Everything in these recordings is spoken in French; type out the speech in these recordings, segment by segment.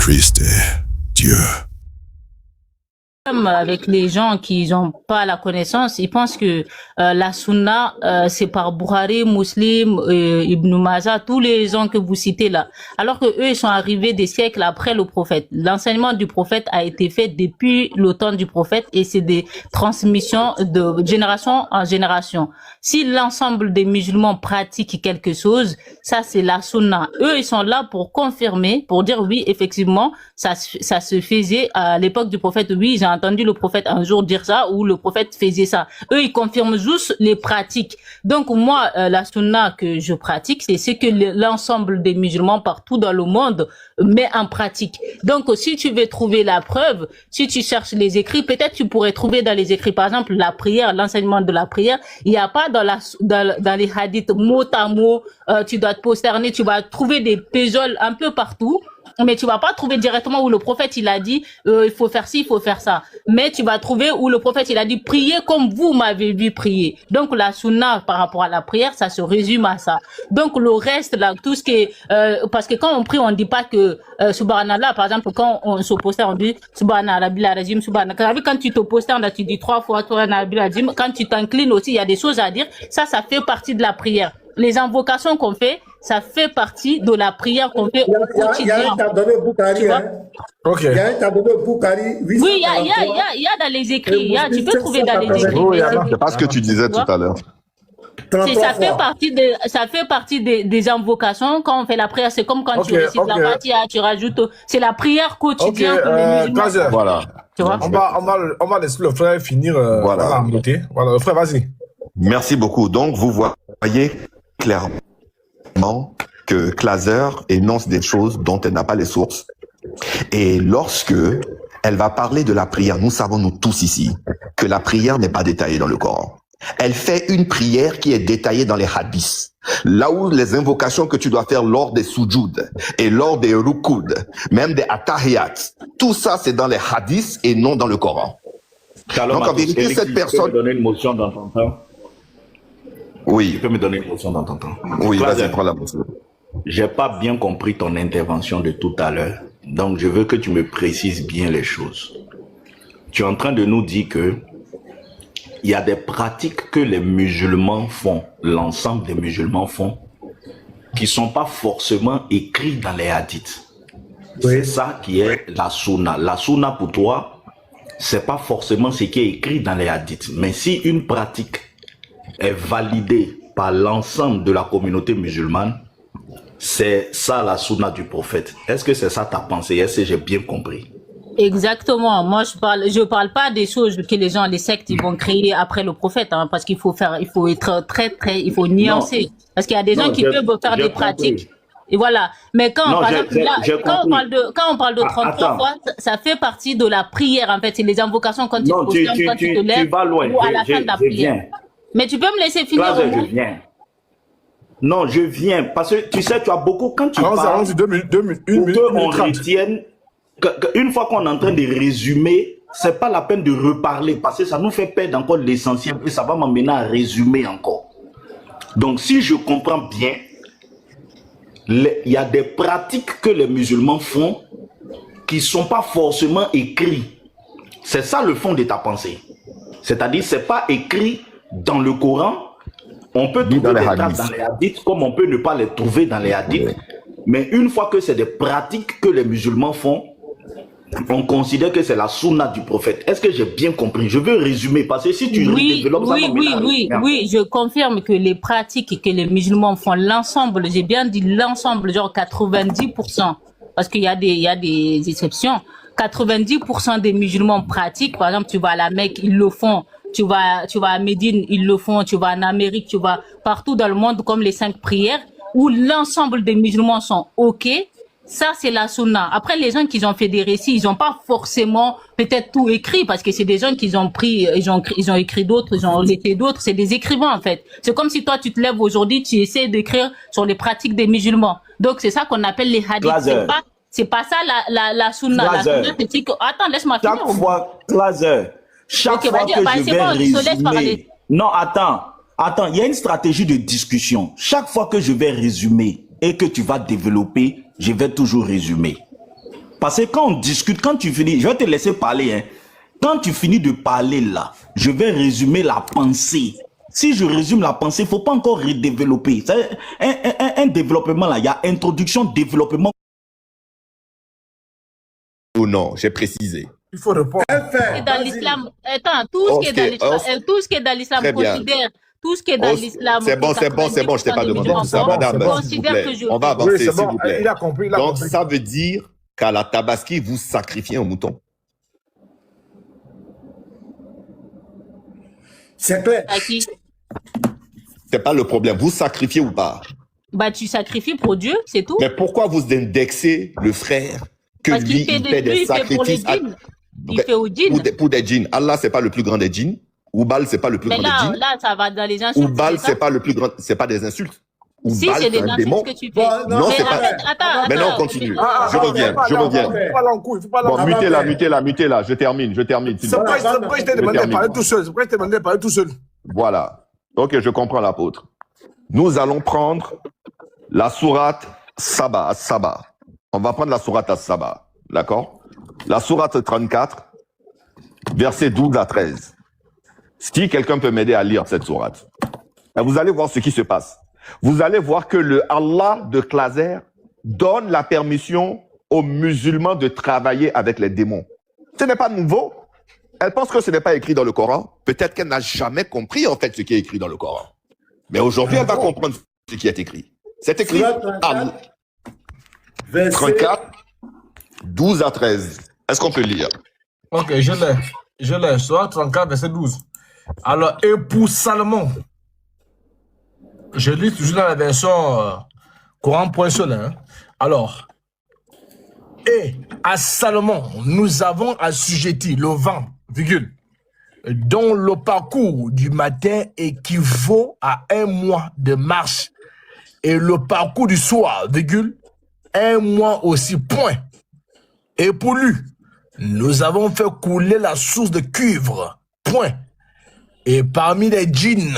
Christ est Dieu. Avec les gens qui n'ont pas la connaissance, ils pensent que la sunna, c'est par Bukhari, Muslim, Ibn Majah, tous les gens que vous citez là. Alors que eux, ils sont arrivés des siècles après le prophète. L'enseignement du prophète a été fait depuis le temps du prophète et c'est des transmissions de génération en génération. Si l'ensemble des musulmans pratiquent quelque chose, ça c'est la sunna. Eux, ils sont là pour confirmer, pour dire oui, effectivement, ça se faisait à l'époque du prophète. Oui, j'ai entendu le prophète un jour dire ça ou le prophète faisait ça. Eux, ils confirment juste les pratiques. Donc moi, la sunna que je pratique, c'est ce que l'ensemble des musulmans partout dans le monde met en pratique. Donc si tu veux trouver la preuve, si tu cherches les écrits, peut-être tu pourrais trouver dans les écrits, par exemple, la prière, l'enseignement de la prière, il n'y a pas dans les hadiths mot à mot, tu dois te prosterner, tu vas trouver des péjoles un peu partout. Mais tu vas pas trouver directement où le prophète il a dit il faut faire ci, il faut faire ça. Mais tu vas trouver où le prophète il a dit priez comme vous m'avez vu prier. Donc la sunna par rapport à la prière, ça se résume à ça. Donc le reste là, tout ce qui est parce que quand on prie, on dit pas que subhanallah, par exemple quand on se posterne, on dit subhanallah bil rajim subhanallah. Quand tu te posternes là, tu dis 3 fois subhanallah bil rajim. Quand tu t'inclines aussi, il y a des choses à dire. Ça fait partie de la prière. Les invocations qu'on fait, ça fait partie de la prière qu'on fait au quotidien. Il y a un tableau Bukhari, hein. Ok. Il y a un tableau Bukhari. Oui, il y a dans les écrits. Tu peux trouver dans les écrits. Oui, c'est pas ce que tu disais tout à l'heure. Ça fait partie des invocations. Quand on fait la prière, c'est comme quand tu récites la Fatiha, tu rajoutes. C'est la prière quotidienne que les musulmans. Voilà. Tu vois? On va laisser le frère finir. Voilà. Voilà, le frère, vas-y. Merci beaucoup. Donc, vous voyez clairement que Claser énonce des choses dont elle n'a pas les sources. Et lorsque elle va parler de la prière, nous savons, nous tous ici, que la prière n'est pas détaillée dans le Coran. Elle fait une prière qui est détaillée dans les hadiths. Là où les invocations que tu dois faire lors des soujouds et lors des rukud, même des attahiyat, tout ça c'est dans les hadiths et non dans le Coran. Alors, donc en vérité, cette personne... Tu peux me donner une motion dans ton temps? Oui. Tu peux me donner une motion dans ton temps? Oui, vas-y, prends la motion. J'ai pas bien compris ton intervention de tout à l'heure. Donc, je veux que tu me précises bien les choses. Tu es en train de nous dire que il y a des pratiques que les musulmans font, l'ensemble des musulmans font, qui sont pas forcément écrites dans les hadiths. Oui. C'est ça qui est la sunna. La sunna pour toi, c'est pas forcément ce qui est écrit dans les hadiths. Mais si une pratique est validée par l'ensemble de la communauté musulmane, c'est ça la sunna du prophète. Est-ce que c'est ça ta pensée? Est-ce que j'ai bien compris? Exactement. Moi, je parle pas des choses que les gens, les sectes, ils vont créer après le prophète, hein, parce qu'il faut être il faut nuancer. Non. Parce qu'il y a des gens qui peuvent faire des pratiques. Et voilà. Mais quand, par exemple, quand on parle de 33 fois, ça fait partie de la prière, en fait. C'est les invocations quand tu te lèves ou à la fin de la prière. Mais tu peux me laisser finir au moins? Je viens. Non, je viens. Parce que tu sais, tu as beaucoup, quand tu parles, on retienne, une fois qu'on est en train de résumer, c'est pas la peine de reparler parce que ça nous fait perdre encore l'essentiel et ça va m'amener à résumer encore. Donc, si je comprends bien, il y a des pratiques que les musulmans font qui sont pas forcément écrites. C'est ça le fond de ta pensée. C'est-à-dire, c'est pas écrit dans le Coran. On peut trouver des traces dans les hadiths comme on peut ne pas les trouver dans les hadiths. Mais une fois que c'est des pratiques que les musulmans font, on considère que c'est la sunna du prophète. Est-ce que j'ai bien compris? Je veux résumer parce que si tu développes ça... Oui, je confirme que les pratiques que les musulmans font, l'ensemble, j'ai bien dit l'ensemble, genre 90%, parce qu'il y a des exceptions, 90% des musulmans pratiquent. Par exemple, tu vas à la Mecque, ils le font. Tu vas à Médine, ils le font. Tu vas en Amérique, tu vas partout dans le monde comme les 5 prières où l'ensemble des musulmans sont OK. Ça, c'est la sunna. Après, les gens qui ont fait des récits, ils n'ont pas forcément peut-être tout écrit parce que c'est des gens qui ont pris, ils ont écrit d'autres, ils ont laissé d'autres. C'est des écrivains, en fait. C'est comme si toi, tu te lèves aujourd'hui, tu essaies d'écrire sur les pratiques des musulmans. Donc, c'est ça qu'on appelle les hadiths. C'est pas ça la sunna. La sunna, c'est que, attends, laisse-moi finir. Chaque fois que je vais résumer... Non, attends, il y a une stratégie de discussion. Chaque fois que je vais résumer et que tu vas développer, je vais toujours résumer. Parce que quand on discute, quand tu finis, je vais te laisser parler, hein. Quand tu finis de parler là, je vais résumer la pensée. Si je résume la pensée, il ne faut pas encore redévelopper. Un développement là, il y a introduction, développement. Ou non, j'ai précisé. Il faut répondre. Dans l'islam, attends, tout ce qui est dans l'islam, considère. Tout ce qui est dans l'islam. C'est bon, je t'ai pas demandé tout ça. Madame, s'il vous plaît, on va avancer, s'il vous plaît. Il a compris, Donc, ça veut dire qu'à la Tabaski, vous sacrifiez un mouton. C'est clair. À qui? C'est pas le problème. Vous sacrifiez ou pas? Bah, tu sacrifies pour Dieu, c'est tout. Mais pourquoi vous indexez le frère que Parce lui, il fait des sacrifices il fait au djinn. Pour des djinns. Allah, c'est pas le plus grand des djinns. Oubal, c'est pas le plus grand des djinns. Là, ça va dans les insultes. Oubal, c'est pas le plus grand. C'est pas des insultes. Si, Oubal, c'est des un insultes démon. que tu fais. Non, c'est pas. Attends. Maintenant, on continue. Je reviens. Bon, mutez là. Je termine. C'est pourquoi je t'ai demandé de parler tout seul. Voilà. Ok, je comprends l'apôtre. Nous allons prendre la sourate Saba. On va prendre la sourate Saba. D'accord? La sourate 34, versets 12 à 13. Si quelqu'un peut m'aider à lire cette sourate, vous allez voir ce qui se passe. Vous allez voir que le Allah de Clazer donne la permission aux musulmans de travailler avec les démons. Ce n'est pas nouveau. Elle pense que ce n'est pas écrit dans le Coran. Peut-être qu'elle n'a jamais compris en fait ce qui est écrit dans le Coran. Mais aujourd'hui, elle va comprendre ce qui est écrit. C'est écrit 34, 12 à 13. Est-ce qu'on peut lire? Ok, je l'ai. Sourate 34, verset 12. Alors, et pour Salomon, je lis toujours dans la version Coran.seul. Hein. Alors, et à Salomon, nous avons assujetti le vent, virgule, dont le parcours du matin équivaut à 1 mois de marche, et le parcours du soir, virgule, 1 mois aussi, point. Et pour lui, nous avons fait couler la source de cuivre, point. Et parmi les djinns,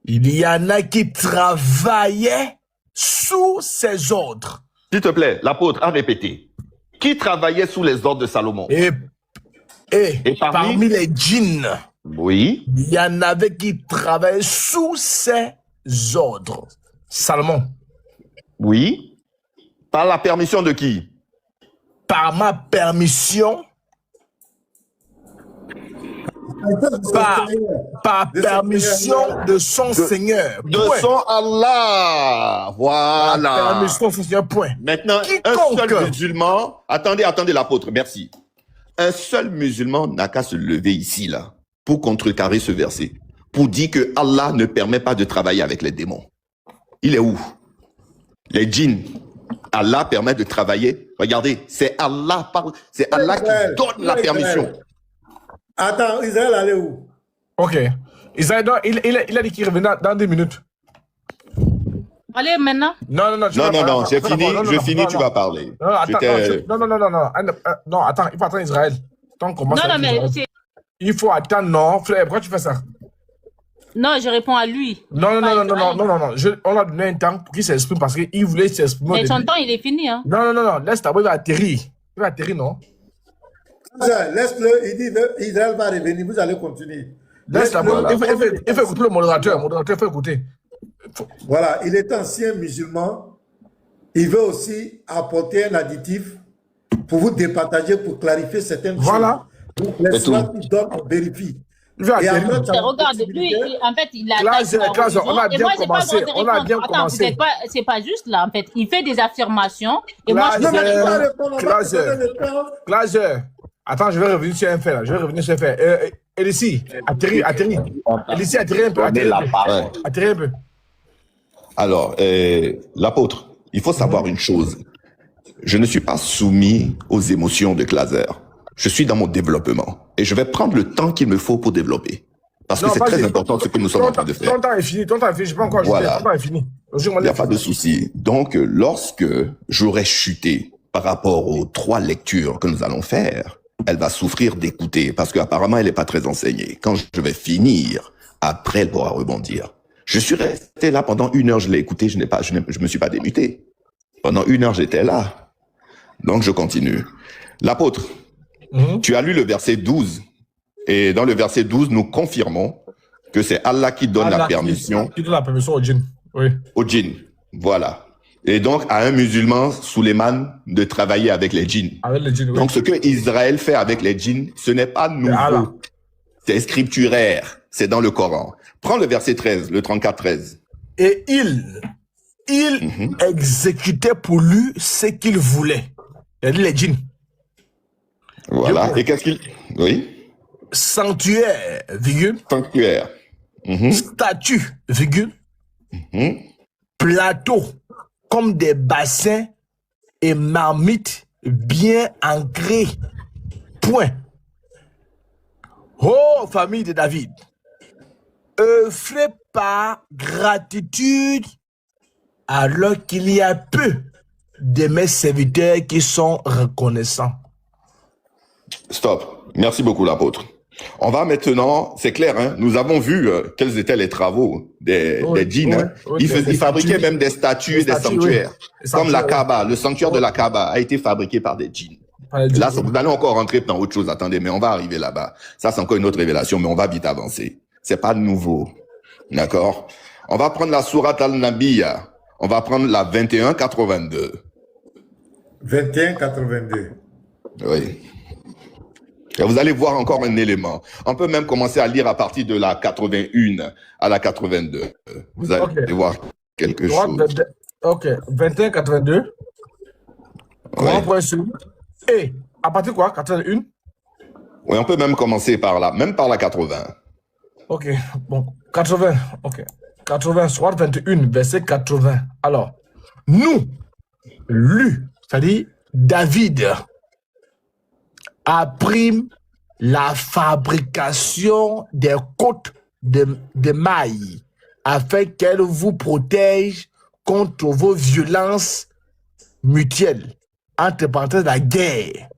il y en a qui travaillaient sous ses ordres. S'il te plaît, l'apôtre a répété. Qui travaillait sous les ordres de Salomon? Et parmi les djinns, oui, il y en avait qui travaillaient sous ses ordres. Salomon. Oui. Par la permission de qui? Par ma permission. Par permission de son Seigneur. De son Allah. Voilà. Par permission de son Seigneur, point. Maintenant, un seul musulman. Attendez, l'apôtre, merci. Un seul musulman n'a qu'à se lever ici, là, pour contrecarrer ce verset. Pour dire que Allah ne permet pas de travailler avec les démons. Il est où? Les djinns. Allah permet de travailler. Regardez, c'est Allah qui donne la permission. Attends, Israël allait où? Ok. Israël, il a dit qu'il revenait dans 10 minutes. Allez, maintenant. Non, j'ai fini, tu vas parler. Non, attends, il faut attendre Israël. Il faut attendre, non, frère, pourquoi tu fais ça? Non, je réponds à lui. Non. On a donné un temps pour qu'il s'exprime parce qu'il voulait s'exprimer. Mais son temps, il est fini, hein. Non, laisse d'abord, il va atterrir. Il va atterrir, non? Laisse-le, il dit Israël va revenir, vous allez continuer. Laisse d'abord, il faut écouter le modérateur. Le modérateur, il faut écouter. Voilà, il est ancien musulman. Il veut aussi apporter un additif pour vous départager, pour clarifier certaines choses. Voilà. Donc, laisse-moi qu'il donne, on vérifie. Et après, regarde, lui, en fait, il a... On a bien commencé. Attends, c'est pas juste là, en fait. Il fait des affirmations. Et moi, je Glaser. Attends, je vais revenir sur un fait, là. Elissi, atterris. Elissi, atterris un peu. Atterris un peu. Alors, l'apôtre, il faut savoir une chose. Je ne suis pas soumis aux émotions de Glaser. Je suis dans mon développement. Et je vais prendre le temps qu'il me faut pour développer. Parce que c'est très important ce que nous sommes en train de faire. Ton temps est fini, je ne peux pas encore ajouter. Ton temps est fini. Il n'y a pas de souci. Donc, lorsque j'aurai chuté par rapport aux 3 lectures que nous allons faire, elle va souffrir d'écouter parce qu'apparemment, elle n'est pas très enseignée. Quand je vais finir, après, elle pourra rebondir. Je suis resté là pendant 1 heure, je l'ai écouté, je me suis pas démuté. Pendant 1 heure, j'étais là. Donc, je continue. L'apôtre, tu as lu le verset 12. Et dans le verset 12, nous confirmons que c'est Allah qui donne la permission. Qui donne la permission au djinn. Oui. Au djinn. Voilà. Et donc, à un musulman, Suleiman, de travailler avec les djinns. Avec les djinns, oui. Donc, ce que Israël fait avec les djinns, ce n'est pas nouveau. C'est scripturaire. C'est dans le Coran. Prends le verset 13, le 34-13. Et il exécutait pour lui ce qu'il voulait. Il a dit les djinns. Voilà. Et qu'est-ce qu'il... Oui. Sanctuaire, virgule. Sanctuaire. Statue, virgule. Plateau, comme des bassins et marmites bien ancrés. Point. Oh, famille de David, œuvrez par gratitude alors qu'il y a peu de mes serviteurs qui sont reconnaissants. Stop. Merci beaucoup, l'apôtre. On va maintenant, c'est clair, hein, nous avons vu quels étaient les travaux des djinns. Ils fabriquaient même des statues et des sanctuaires. Comme la Kaaba, le sanctuaire de la Kaaba a été fabriqué par des djinns. Là, vous allez encore rentrer dans autre chose. Attendez, mais on va arriver là-bas. Ça, c'est encore une autre révélation, mais on va vite avancer. C'est pas nouveau. D'accord? On va prendre la sourate Al-Nabiya. On va prendre la 21-82. 21-82. Oui. Et vous allez voir encore un élément. On peut même commencer à lire à partir de la 81 à la 82. Vous allez voir quelque chose. Ok, 21-82. Et à partir de quoi? 81? Oui, on peut même commencer par là, même par la 80. Ok, bon, 80, ok. 80, soit 21, verset 80. Alors, nous, c'est-à-dire David, a pris la fabrication des côtes de mailles afin qu'elles vous protègent contre vos violences mutuelles, entre parenthèses la guerre.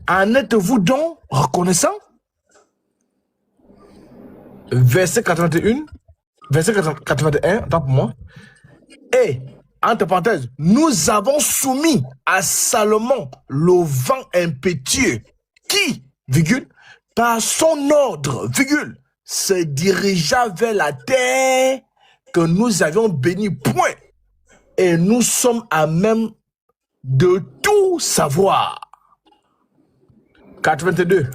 En êtes-vous donc reconnaissant? Verset 81, verset 81, attends pour moi. Et, entre parenthèses, nous avons soumis à Salomon le vent impétueux qui, virgule, par son ordre, virgule, se dirigea vers la terre que nous avions bénie, point. Et nous sommes à même de tout savoir. 82.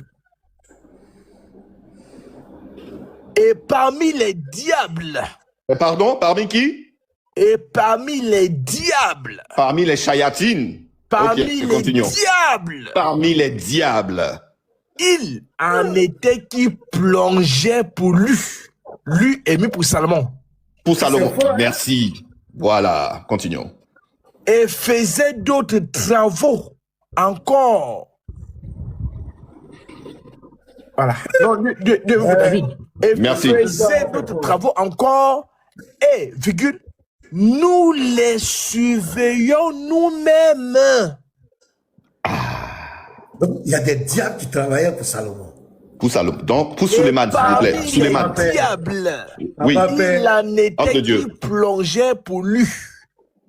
Et parmi les diables. Pardon, parmi qui? Et parmi les diables. Parmi les chayatines. Parmi les diables. Parmi les diables. Il en était qui plongeait pour lui. Lui émis pour Salomon. Pour Salomon, merci. Voilà, continuons. Et faisait d'autres travaux encore. Voilà. David. Et merci. Faisait d'autres travaux encore. Et, virgule, nous les surveillons nous-mêmes. Donc, il y a des diables qui travaillaient pour Salomon. Pour Salomon. Donc, pour Suleiman, s'il vous plaît. Suleiman. Diable. Oui. Il en était qui plongeait pour lui.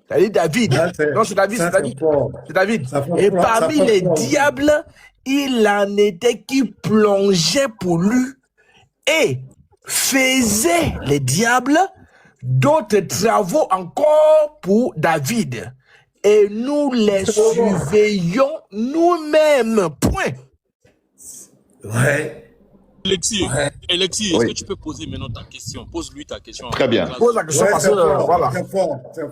C'est-à-dire David. Non, c'est David, c'est David. C'est David. Et parmi les diables, il en était qui plongeait pour lui et faisait les diables d'autres travaux encore pour David. Et nous les surveillons nous-mêmes. Point. Ouais. Alexis, Alexis, est-ce que tu peux poser maintenant ta question? Pose-lui ta question. Très bien. Pose la question parce que voilà. C'est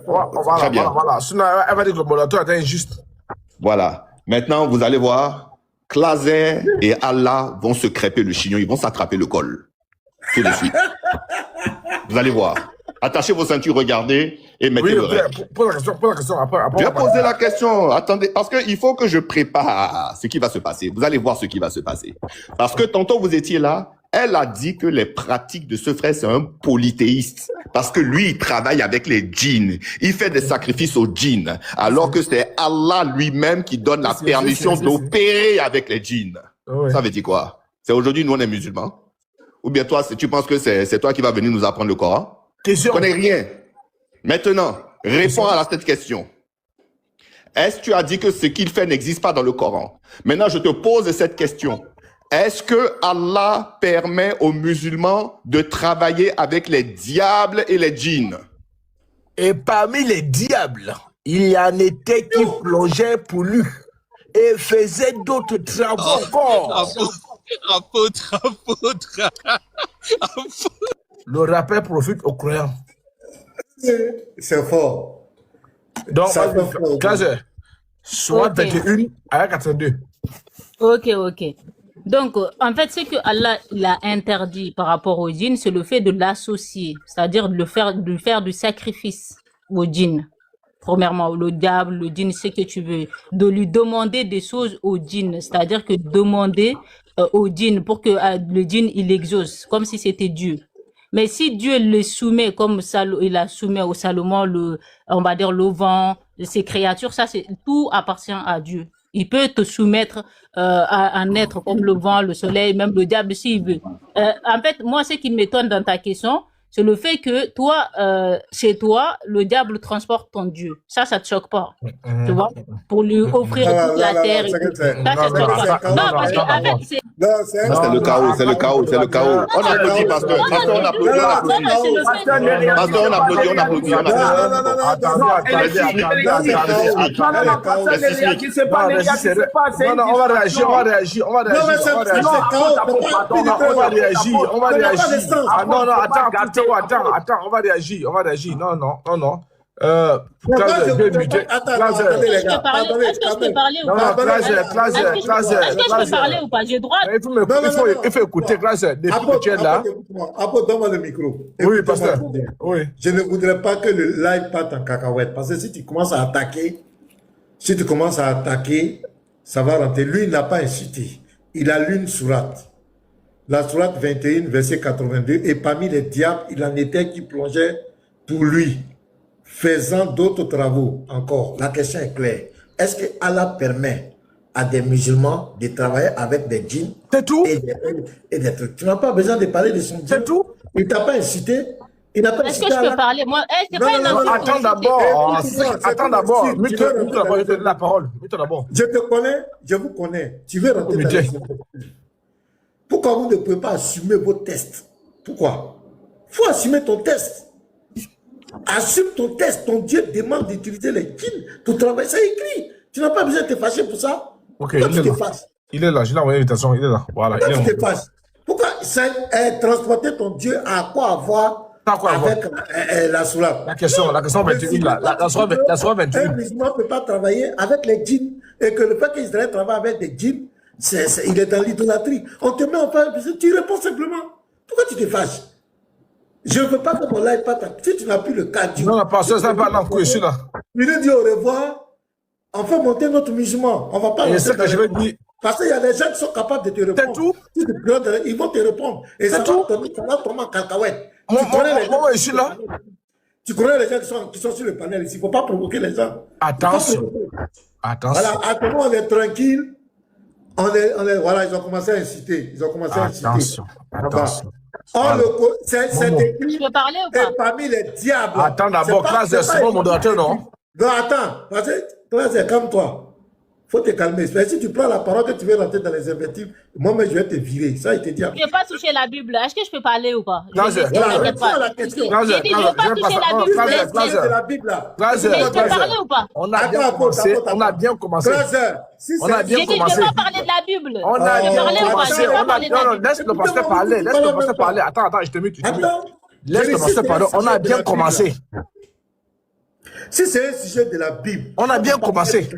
fort. Très bien. Voilà. Sinon, elle va dire que le modérateur est injuste. Voilà. Maintenant, vous allez voir, Clazer et Allah vont se crêper le chignon, ils vont s'attraper le col. Tout de suite. Vous allez voir. Attachez vos ceintures, regardez et mettez le reste. Pose la question après. Je vais poser la question. Attendez, parce qu'il faut que je prépare ce qui va se passer. Vous allez voir ce qui va se passer. Parce que tantôt vous étiez là, elle a dit que les pratiques de ce frère, c'est un polythéiste. Parce que lui, il travaille avec les djinns. Il fait des sacrifices aux djinns. Alors que c'est Allah lui-même qui donne la permission d'opérer avec les djinns. Ça veut dire quoi? C'est aujourd'hui, nous, on est musulmans. Ou bien toi, tu penses que c'est toi qui vas venir nous apprendre le Coran? Question. Je connais rien. Maintenant, réponds à cette question. Est-ce que tu as dit que ce qu'il fait n'existe pas dans le Coran? Maintenant, je te pose cette question. Est-ce que Allah permet aux musulmans de travailler avec les diables et les djinns? Et parmi les diables, il y en était qui plongeaient pour lui et faisaient d'autres travaux encore. Apôtre. Le rappel profite aux croyants. C'est fort. Donc, Ça fait fort. classe, soit Ok. 21 à 82. Ok. Donc, en fait, ce que Allah il a interdit par rapport au djinn, c'est le fait de l'associer, c'est-à-dire de faire du sacrifice au djinn. Premièrement, le diable, le djinn, ce que tu veux, de lui demander des choses au djinn, c'est-à-dire que demander au djinn pour que le djinn il exauce, comme si c'était Dieu. Mais si Dieu le soumet comme ça, il a soumis au Salomon, on va dire le vent, ses créatures, ça c'est tout appartient à Dieu. Il peut te soumettre à un être comme le vent, le soleil, même le diable s'il veut. En fait, moi, ce qui m'étonne dans ta question, c'est le fait que toi, chez toi, le diable transporte ton Dieu. Ça te choque pas. Tu vois? Pour lui offrir toute la terre. Ça te choque pas. Non, parce qu'avec c'est... Non, c'est le chaos, c'est le chaos. On applaudit, pasteur. Pasteur, on applaudit. Pasteur, on applaudit. Non, on va réagir. Ah non, attends, on va réagir. Non. Est-ce que je peux parler ou pas? Est-ce que je peux parler ou pas? J'ai droit. Il faut écouter, classe. Depuis que tu es là. Apôtre, donne-moi le micro. Oui, pasteur. Oui. Je ne voudrais pas que le live parte en cacahuète. Parce que si tu commences à attaquer, ça va rentrer. Lui, il n'a pas incité. Il a lu une sourate. La sourate 21, verset 82. Et parmi les diables, il en était qui plongeaient pour lui, faisant d'autres travaux encore. La question est claire. Est-ce que Allah permet à des musulmans de travailler avec des djinns? C'est tout? Et des trucs. Tu n'as pas besoin de parler de son djinn. C'est tout? Il t'a pas incité. Est-ce que je peux parler? Moi, c'est pas une insulte. Attends d'abord. Mets-toi la parole. Je te connais, je vous connais. Tu veux rentrer dans les... Pourquoi vous ne pouvez pas assumer vos tests? Pourquoi? Il faut assumer ton test. Assume ton test. Ton Dieu demande d'utiliser les djinns pour travailler. C'est écrit. Tu n'as pas besoin de te fâcher pour ça. Ok, il est là. Je l'ai envoyé l'invitation. Il est là. Voilà. Pourquoi tu te fâches? Pourquoi transporter ton Dieu à quoi avoir avec la sourate? La question 21. La sourate 21. Un musulman ne peut pas travailler avec les djinns. Et que le fait qu'Israël travaille avec des djinns, il est dans l'idolâtrie. On te met en face, tu réponds simplement. Pourquoi tu te fâches? Je ne veux pas que mon live parte. Si tu n'as plus le cas Dieu. Non, pas ça, c'est pas là. Je suis là. Il nous dit au revoir. On fait monter notre musulman. On ne va pas. Et c'est que je veux dire. Parce qu'il y a des gens qui sont capables de te répondre. C'est tout. Si tu pleures, ils vont te répondre. Et ça va tomber en cacahuète. Moi, je suis là. Tu connais les gens qui sont sur le panel ici. Il ne faut pas provoquer les gens. Attention. Voilà, attends, on est tranquille. Voilà, ils ont commencé à inciter. Attention. C'est écrit. Je peux parler ou pas? Et parmi les diables. Attends d'abord, classe, c'est mon modérateur, non? Non, attends. Parce que, classe, calme-toi. Faut te calmer. Mais si tu prends la parole que tu veux rentrer dans les invectives, moi-même, je vais te virer. Ça, il te dit. Je n'ai pas touché la Bible. Est-ce que je peux parler ou pas? Voilà, réponds à la question. J'ai dit, je ne veux pas toucher la Bible. Mais je peux parler ou pas? On a bien commencé. J'ai dit, je ne veux pas parler de la Bible. On a bien commencé. Non, laisse le pasteur parler. Attends, je te mute. Laisse le pasteur parler. On a bien commencé. Si c'est un sujet de la Bible, on a bien commencé.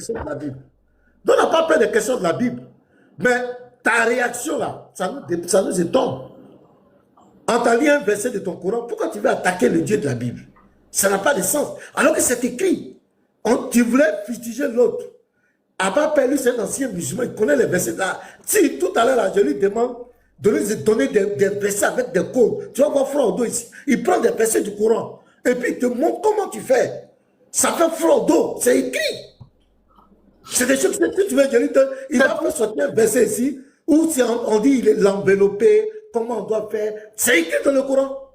Donc, on n'a pas peur des questions de la Bible. Mais ta réaction là, ça nous étonne. En t'a lu un verset de ton Coran, pourquoi tu veux attaquer le Dieu de la Bible? Ça n'a pas de sens. Alors que c'est écrit. Tu voulais fustiger l'autre. Abba Père, lui, c'est un ancien musulman, il connaît les versets là. Si tout à l'heure, je lui demande de lui donner des versets avec des codes, tu vas voir Frère Odo ici. Il prend des versets du Coran et puis il te montre comment tu fais. Ça fait Frère Odo, c'est écrit. C'est des choses que tu veux, il va faire sortir un verset ici, où on dit il est l'enveloppé, comment on doit faire. C'est écrit dans le Coran.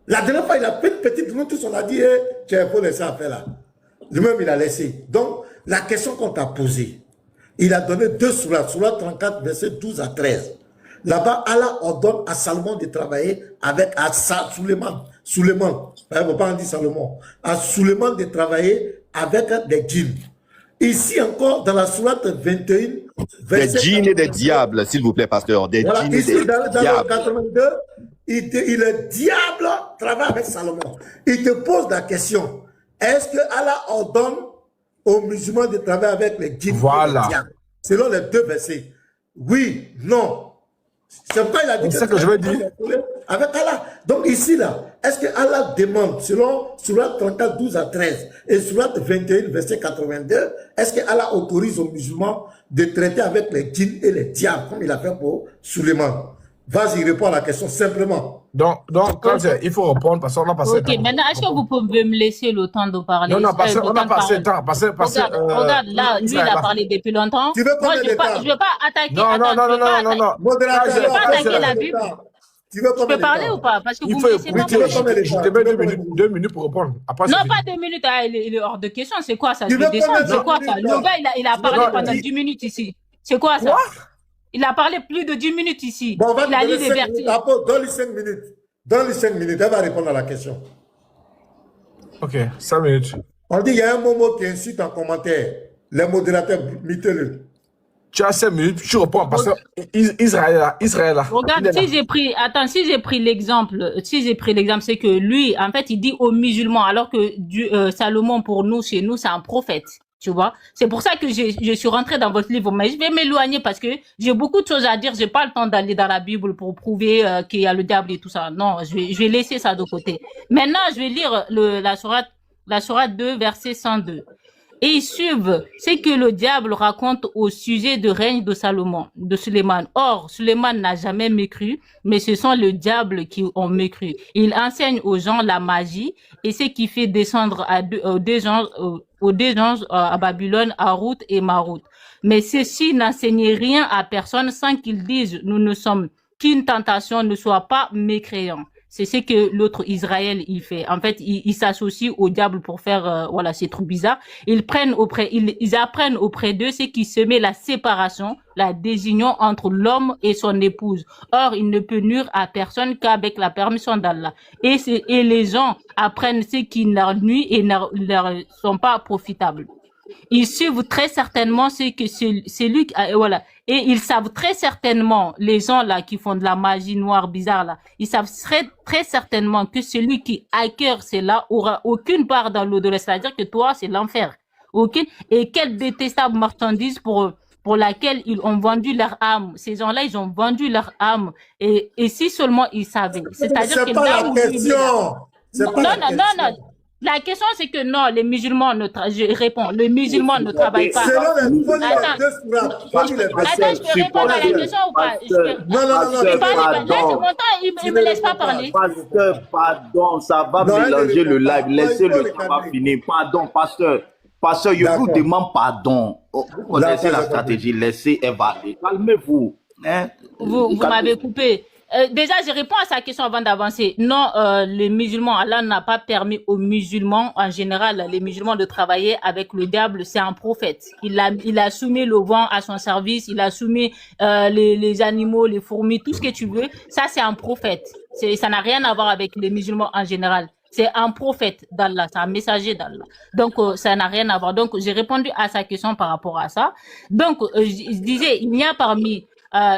La dernière fois, il a fait une petite notice, on a dit, il faut laisser faire là. Lui-même, il a laissé. Donc, la question qu'on t'a posée, il a donné 2 sourates, sourate 34, versets 12 à 13. Là-bas, Allah ordonne à Salomon de travailler avec Suleiman. Il ne faut pas en dire Salomon. À Suleiman de travailler avec des djinns. Ici encore, dans la sourate 21, des djinns et des diables, s'il vous plaît, pasteur. Des djinns et des dans diables. le 82, le diable travaille avec Salomon. Il te pose la question, est-ce que Allah ordonne aux musulmans de travailler avec les djinns et les diables? Selon les 2 versets. Oui, non. C'est pourquoi il a dit c'est ça que je veux dire. Avec Allah. Donc ici, là, est-ce que Allah demande, selon Sourate 34, 12 à 13 et Sourate 21, verset 82, est-ce que Allah autorise aux musulmans de traiter avec les djinns et les diables, comme il a fait pour Suleiman? Vas-y, réponds à la question simplement. Donc il faut répondre parce qu'on a passé le temps. Ok, maintenant, est-ce que vous pouvez me laisser le temps de parler? Non, on a passé le temps. Regarde, là, lui, il a parlé depuis longtemps. Tu veux Moi, je ne veux pas attaquer. Non. Modérateur, je ne veux pas attaquer la Bible. Tu veux Je peux parler ou pas? Parce que vous me laissez pas. Je te mets 2 minutes pour répondre. Après, non, pas 2 minutes, il est hors de question. C'est quoi ça? Je vais descendre. C'est quoi ça? Le gars, il a parlé pendant 10 minutes ici. C'est quoi ça? Il a parlé plus de 10 minutes ici. Bon, il a lu des versets. Donne-lui 5 minutes. Donne-lui 5 minutes. Elle va répondre à la question. Ok, 5 minutes. On dit qu'il y a un moment qui insulte en commentaire. Les modérateurs, mettez-le. Tu as 5 minutes, tu réponds parce que Israël là. Regarde, si j'ai pris l'exemple, c'est que lui, en fait, il dit aux musulmans, alors que Salomon, pour nous, chez nous, c'est un prophète. Tu vois, c'est pour ça que je suis rentrée dans votre livre, mais je vais m'éloigner parce que j'ai beaucoup de choses à dire. J'ai pas le temps d'aller dans la Bible pour prouver qu'il y a le diable et tout ça. Non, je vais laisser ça de côté. Maintenant, je vais lire la sourate 2, verset 102. Et ils suivent ce que le diable raconte au sujet du règne de Suleiman. Or, Suleiman n'a jamais mécru, mais ce sont les diables qui ont mécru. Il enseigne aux gens la magie et ce qui fait descendre aux deux anges à Babylone, Harout et Marout. Mais ceux-ci n'enseignaient rien à personne sans qu'ils disent « Nous ne sommes qu'une tentation, ne sois pas mécréant ». C'est ce que l'autre Israël il fait. En fait, il s'associe au diable pour faire voilà, ces trucs bizarres. Ils apprennent auprès d'eux ce qui semet la séparation, la désunion entre l'homme et son épouse. Or, il ne peut nuire à personne qu'avec la permission d'Allah. Et les gens apprennent ce qui leur nuit et ne leur sont pas profitables. Ils suivent très certainement voilà. Et ils savent très certainement, les gens là qui font de la magie noire bizarre là, ils savent très certainement que celui qui acquiert cela aura aucune part dans l'au-delà. C'est-à-dire que toi, c'est l'enfer. Aucune. Et quelle détestable marchandise pour laquelle ils ont vendu leur âme. Ces gens-là, ils ont vendu leur âme. Et si seulement ils savaient. C'est-à-dire que là où non. La question, c'est que non, les musulmans je réponds, les musulmans ne travaillent pas. Selon les Attends, je peux répondre à la question ou pas? Non. Là, c'est mon temps, il me laisse pas parler. Pasteur, pardon, ça va mélanger le live. Laissez-le, ça va finir. Pardon, pasteur. Pasteur, je vous demande pardon. Vous connaissez la stratégie, laissez évaluer. Calmez-vous. Hein? Vous m'avez coupé. Déjà, je réponds à sa question avant d'avancer. Non, les musulmans, Allah n'a pas permis aux musulmans, en général, les musulmans de travailler avec le diable. C'est un prophète. Il a soumis le vent à son service. Il a soumis les animaux, les fourmis, tout ce que tu veux. Ça, c'est un prophète. Ça n'a rien à voir avec les musulmans en général. C'est un prophète d'Allah, c'est un messager d'Allah. Donc, ça n'a rien à voir. Donc, j'ai répondu à sa question par rapport à ça. Donc, je disais, il y a parmi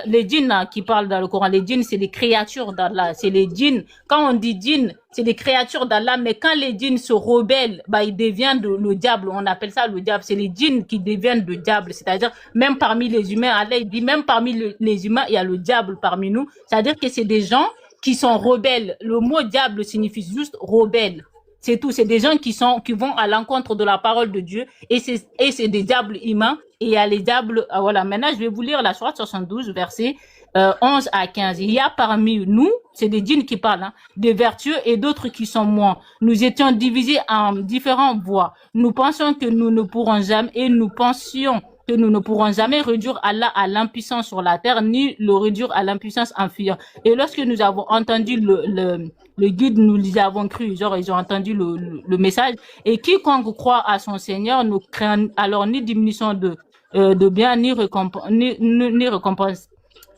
les djinns qui parlent dans le Coran, les djinns, c'est des créatures d'Allah. C'est les djinns. Quand on dit djinns, c'est des créatures d'Allah, mais quand les djinns se rebellent, ils deviennent le diable. On appelle ça le diable. C'est les djinns qui deviennent le diable. C'est-à-dire, même parmi les humains, Allah, il dit, même parmi les humains, il y a le diable parmi nous. C'est-à-dire que c'est des gens qui sont rebelles. Le mot diable signifie juste rebelle. C'est tout. C'est des gens qui vont à l'encontre de la parole de Dieu. Et c'est des diables humains. Et il y a les diables, voilà. Maintenant, je vais vous lire la sourate 72, versets 11 à 15. Il y a parmi nous, c'est des djinns qui parlent, hein, des vertueux et d'autres qui sont moins. Nous étions divisés en différentes voies. Nous pensions que nous ne pourrons jamais réduire Allah à l'impuissance sur la terre, ni le réduire à l'impuissance en fuyant. Et lorsque nous avons entendu le guide, nous y avons cru. Genre, ils ont entendu le message. Et quiconque croit à son Seigneur ne craint alors ni diminution de bien, ni récompense.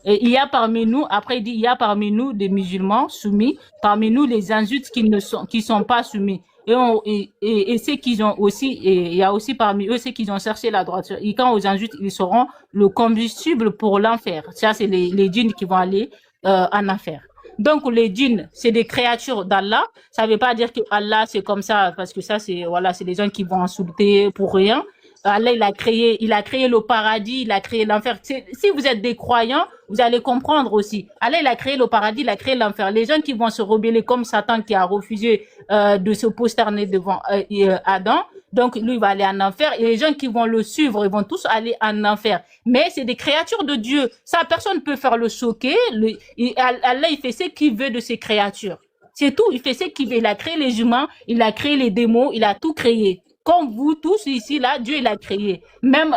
Et il y a parmi nous, après il dit, il y a parmi nous des musulmans soumis, parmi nous les injustes qui sont pas soumis. Et ceux qui ont aussi, et il y a aussi parmi eux ceux qui ont cherché la droiture. Et quand aux injustes, ils seront le combustible pour l'enfer. Ça, c'est les djinns qui vont aller en enfer. Donc, les djinns, c'est des créatures d'Allah. Ça veut pas dire que Allah, c'est comme ça, parce que ça, c'est, voilà, c'est des gens qui vont insulter pour rien. Allah, il a créé le paradis, il a créé l'enfer. Si vous êtes des croyants, vous allez comprendre aussi. Allah, il a créé le paradis, il a créé l'enfer. Les gens qui vont se rebeller comme Satan qui a refusé de se prosterner devant Adam, donc lui, il va aller en enfer. Et les gens qui vont le suivre, ils vont tous aller en enfer. Mais c'est des créatures de Dieu. Ça, personne ne peut faire le choquer. Allah, il fait ce qu'il veut de ces créatures. C'est tout. Il fait ce qu'il veut. Il a créé les humains, il a créé les démons, il a tout créé. Comme vous tous ici, là, Dieu, il a créé. Même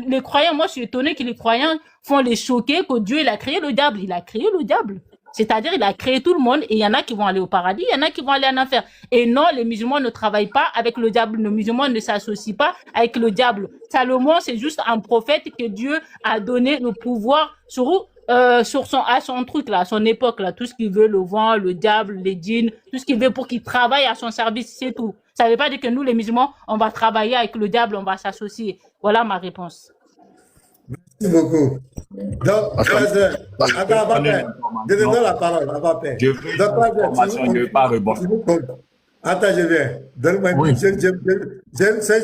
les croyants, moi, je suis étonné que les croyants font les choquer que Dieu, il a créé le diable. Il a créé le diable. C'est-à-dire, il a créé tout le monde et il y en a qui vont aller au paradis, il y en a qui vont aller en enfer. Et non, les musulmans ne travaillent pas avec le diable. Les musulmans ne s'associent pas avec le diable. Salomon, c'est juste un prophète que Dieu a donné le pouvoir sur son truc là, à son époque là, tout ce qu'il veut, le vent, le diable, les djinns, tout ce qu'il veut pour qu'il travaille à son service, c'est tout. Ça ne veut pas dire que nous, les musulmans, on va travailler avec le diable, on va s'associer. Voilà ma réponse. Merci beaucoup. Donc, je te donne la parole, Je veux une information, je ne veux pas rebondir. Attends, je viens. Donne-moi une c'est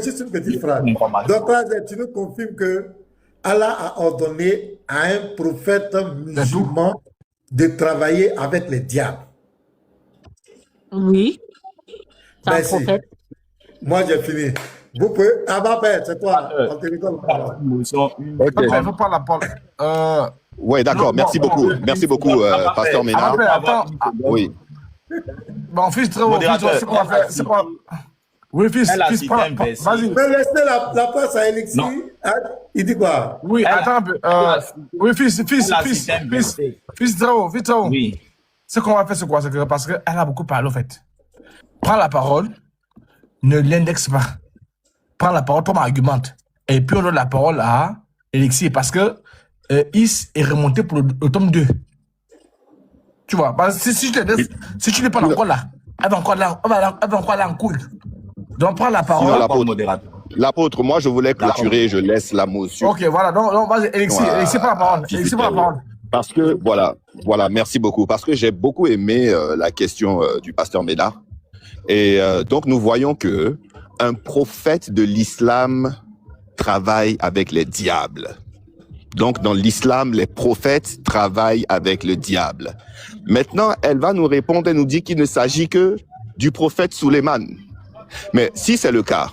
juste une petite phrase. Donc, tu nous confirmes que Allah a ordonné à un prophète musulman de travailler avec les diables. Oui. C'est un prophète. Moi, j'ai fini. Vous pouvez. Père, c'est toi. On te rigole. Ok, il faut pas la parole. Oui, d'accord. Merci beaucoup. Merci beaucoup, Pasteur Ménard. Attends. Oui. Bon, fils, très bon. C'est quoi faire? Oui, fils, vas-y. Mais laissez la place à Elixir. Il dit quoi? Oui, attends un peu. Oui, fils, Trao. Oui. Ce qu'on va faire, c'est quoi? C'est que parce qu'elle a beaucoup parlé, en fait. Prends la parole, ne l'indexe pas. Prends la parole, toi, argumente. Et puis, on donne la parole à Elixir parce que Is est remonté pour le tome 2. Tu vois, parce que si je te laisse, si tu n'es pas encore là, elle va encore là en couille. Donc, prends la parole. L'apôtre, moi, je voulais clôturer, je laisse la motion. Ok, voilà. Donc vas-y, Elixir, Elixir, prends la parole. Elixir, prends la parole. Parce que, voilà, merci beaucoup. Parce que j'ai beaucoup aimé la question du pasteur Ménard. Et donc, nous voyons que un prophète de l'islam travaille avec les diables. Donc, dans l'islam, les prophètes travaillent avec le diable. Maintenant, elle va nous répondre et nous dit qu'il ne s'agit que du prophète Suleiman. Mais si c'est le cas,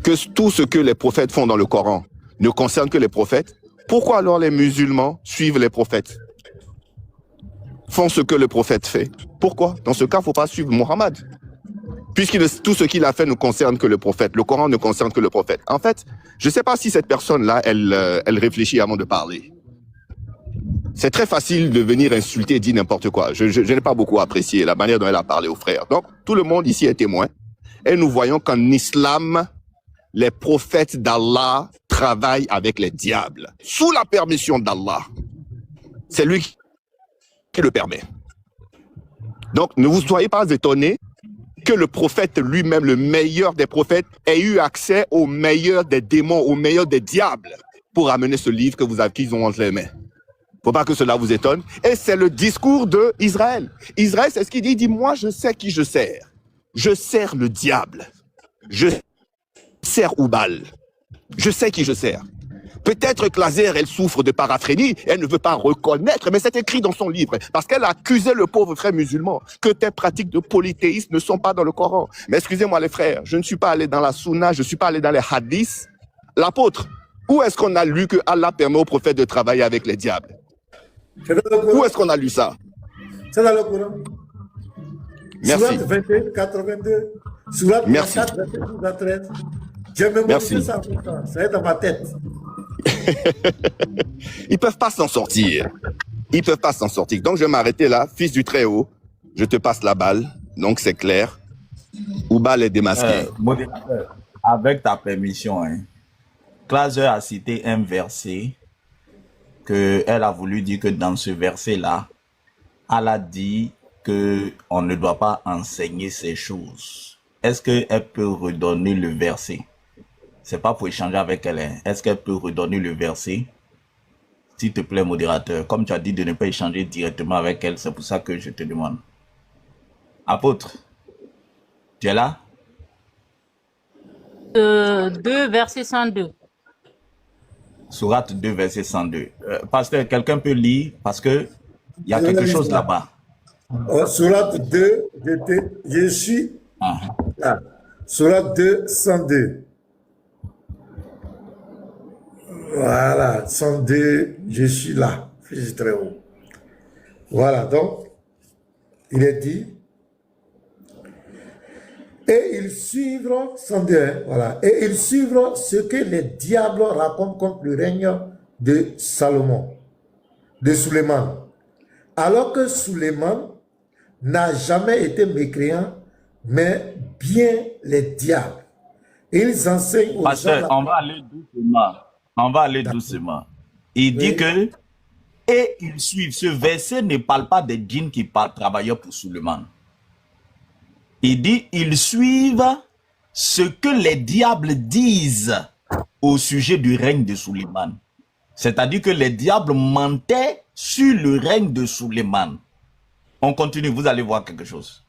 que tout ce que les prophètes font dans le Coran ne concerne que les prophètes, pourquoi alors les musulmans suivent les prophètes? Font ce que le prophète fait. Pourquoi? Dans ce cas, il ne faut pas suivre Mohammed. Puisque tout ce qu'il a fait ne concerne que le prophète. Le Coran ne concerne que le prophète. En fait, je ne sais pas si cette personne-là, elle réfléchit avant de parler. C'est très facile de venir insulter et dire n'importe quoi. Je n'ai pas beaucoup apprécié la manière dont elle a parlé aux frères. Donc, tout le monde ici est témoin. Et nous voyons qu'en islam, les prophètes d'Allah travaillent avec les diables. Sous la permission d'Allah. C'est lui qui le permet. Donc, ne vous soyez pas étonnés que le prophète lui-même, le meilleur des prophètes, ait eu accès au meilleur des démons, au meilleur des diables, pour amener ce livre qu'ils ont entre les mains. Faut pas que cela vous étonne. Et c'est le discours d'Israël. Israël, c'est ce qu'il dit. Il dit, moi, je sais qui je sers. Je sers le diable. Je sers Oubal. Je sais qui je sers. Peut-être que Lazer, elle souffre de paraphrénie, elle ne veut pas reconnaître, mais c'est écrit dans son livre, parce qu'elle accusait le pauvre frère musulman que tes pratiques de polythéisme ne sont pas dans le Coran. Mais excusez-moi les frères, je ne suis pas allé dans la Sunna, je ne suis pas allé dans les hadiths. L'apôtre, où est-ce qu'on a lu que Allah permet aux prophètes de travailler avec les diables? Où est-ce qu'on a lu ça? C'est dans le Coran. Merci. Surat 21, 82. Surat 24, 22, 13. J'ai mémorisé ça pour ça. Ça est dans ma tête. Ils peuvent pas s'en sortir. Ils peuvent pas s'en sortir. Donc je vais m'arrêter là, fils du Très-Haut. je te passe la balle. Donc, c'est clair. Oubal est démasqué. Modérateur, avec ta permission, hein, Claser a cité un verset qu'elle a voulu dire que dans ce verset-là, elle a dit qu'on ne doit pas enseigner ces choses. Est-ce qu'elle peut redonner le verset? C'est pas pour échanger avec elle. Hein. Est-ce qu'elle peut redonner le verset? S'il te plaît, modérateur. Comme tu as dit de ne pas échanger directement avec elle, c'est pour ça que je te demande. Apôtre, tu es là? 2, verset 102. Sourate 2, verset 102. Pasteur, quelqu'un peut lire parce que il y a quelque chose là-bas. Sourate 2, je suis là. Sourate 2, 102. Voilà, 102, je suis là. C'est très haut. Voilà, donc, il est dit, et ils suivront, 102, hein, voilà, et ils suivront ce que les diables racontent contre le règne de Salomon, de Suleiman. Alors que Suleiman n'a jamais été mécréant, mais bien les diables. Ils enseignent aux Pasteur, gens... on va aller doucement. On va aller doucement. Il dit que, et ils suivent. Ce verset ne parle pas des djinns qui travaillaient pour Suleiman. Il dit, ils suivent ce que les diables disent au sujet du règne de Suleiman. C'est-à-dire que les diables mentaient sur le règne de Suleiman. On continue, vous allez voir quelque chose.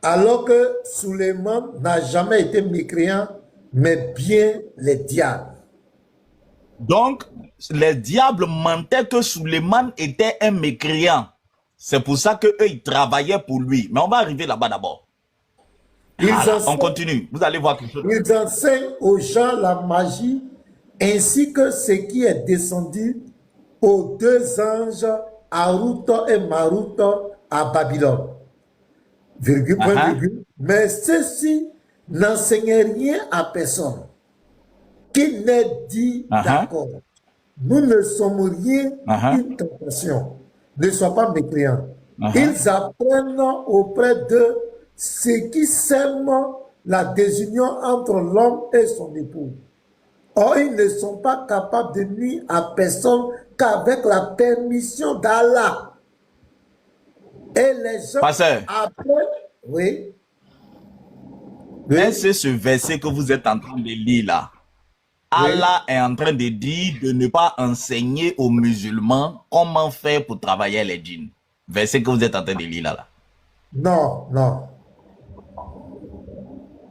Alors que Suleiman n'a jamais été mécréant, mais bien les diables. Donc, les diables mentaient que Suleiman était un mécréant. C'est pour ça qu'eux, ils travaillaient pour lui. Mais on va arriver là-bas d'abord. On continue. Vous allez voir quelque chose. Ils enseignent aux gens la magie ainsi que ce qui est descendu aux 2 anges, Harut et Marut, à Babylone. Virgule, point, virgule. Mais ceux-ci n'enseignaient rien à personne qui n'ait dit d'accord. Nous ne sommes rien qu'une tentation. Ne sois pas mécréant. Ils apprennent auprès de ce qui sème la désunion entre l'homme et son époux. Or, ils ne sont pas capables de nuire à personne qu'avec la permission d'Allah. Et les gens après... Oui. C'est ce verset que vous êtes en train de lire là. Allah est en train de dire de ne pas enseigner aux musulmans comment faire pour travailler les djinns. Verset que vous êtes en train de lire là. Non, non.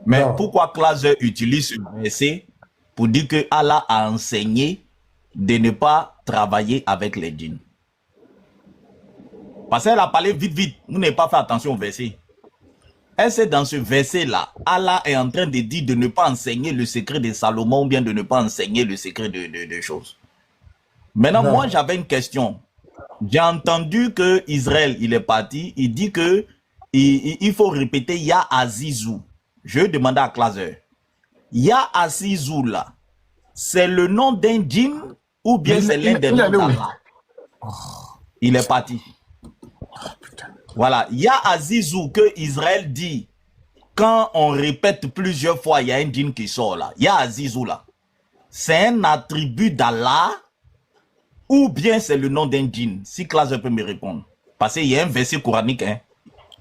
Mais pourquoi Claser utilise ce verset pour dire que Allah a enseigné de ne pas travailler avec les djinns? Parce qu'elle a parlé vite, vite. Vous n'avez pas fait attention au verset. Elle sait dans ce verset-là, Allah est en train de dire de ne pas enseigner le secret de Salomon ou bien de ne pas enseigner le secret de choses. Maintenant, moi, j'avais une question. J'ai entendu que Israël, il est parti. Il dit que il faut répéter Ya Azizou. Je demande à Claser. Ya Azizou, là, c'est le nom d'un djinn ou bien c'est l'un des noms d'Allah? Il est parti. Voilà, Ya Azizou que Israël dit, quand on répète plusieurs fois, il y a un djinn qui sort là. Ya Azizou là, c'est un attribut d'Allah ou bien c'est le nom d'un djinn? Si Classe peut me répondre. Parce qu'il y a un verset coranique. Hein.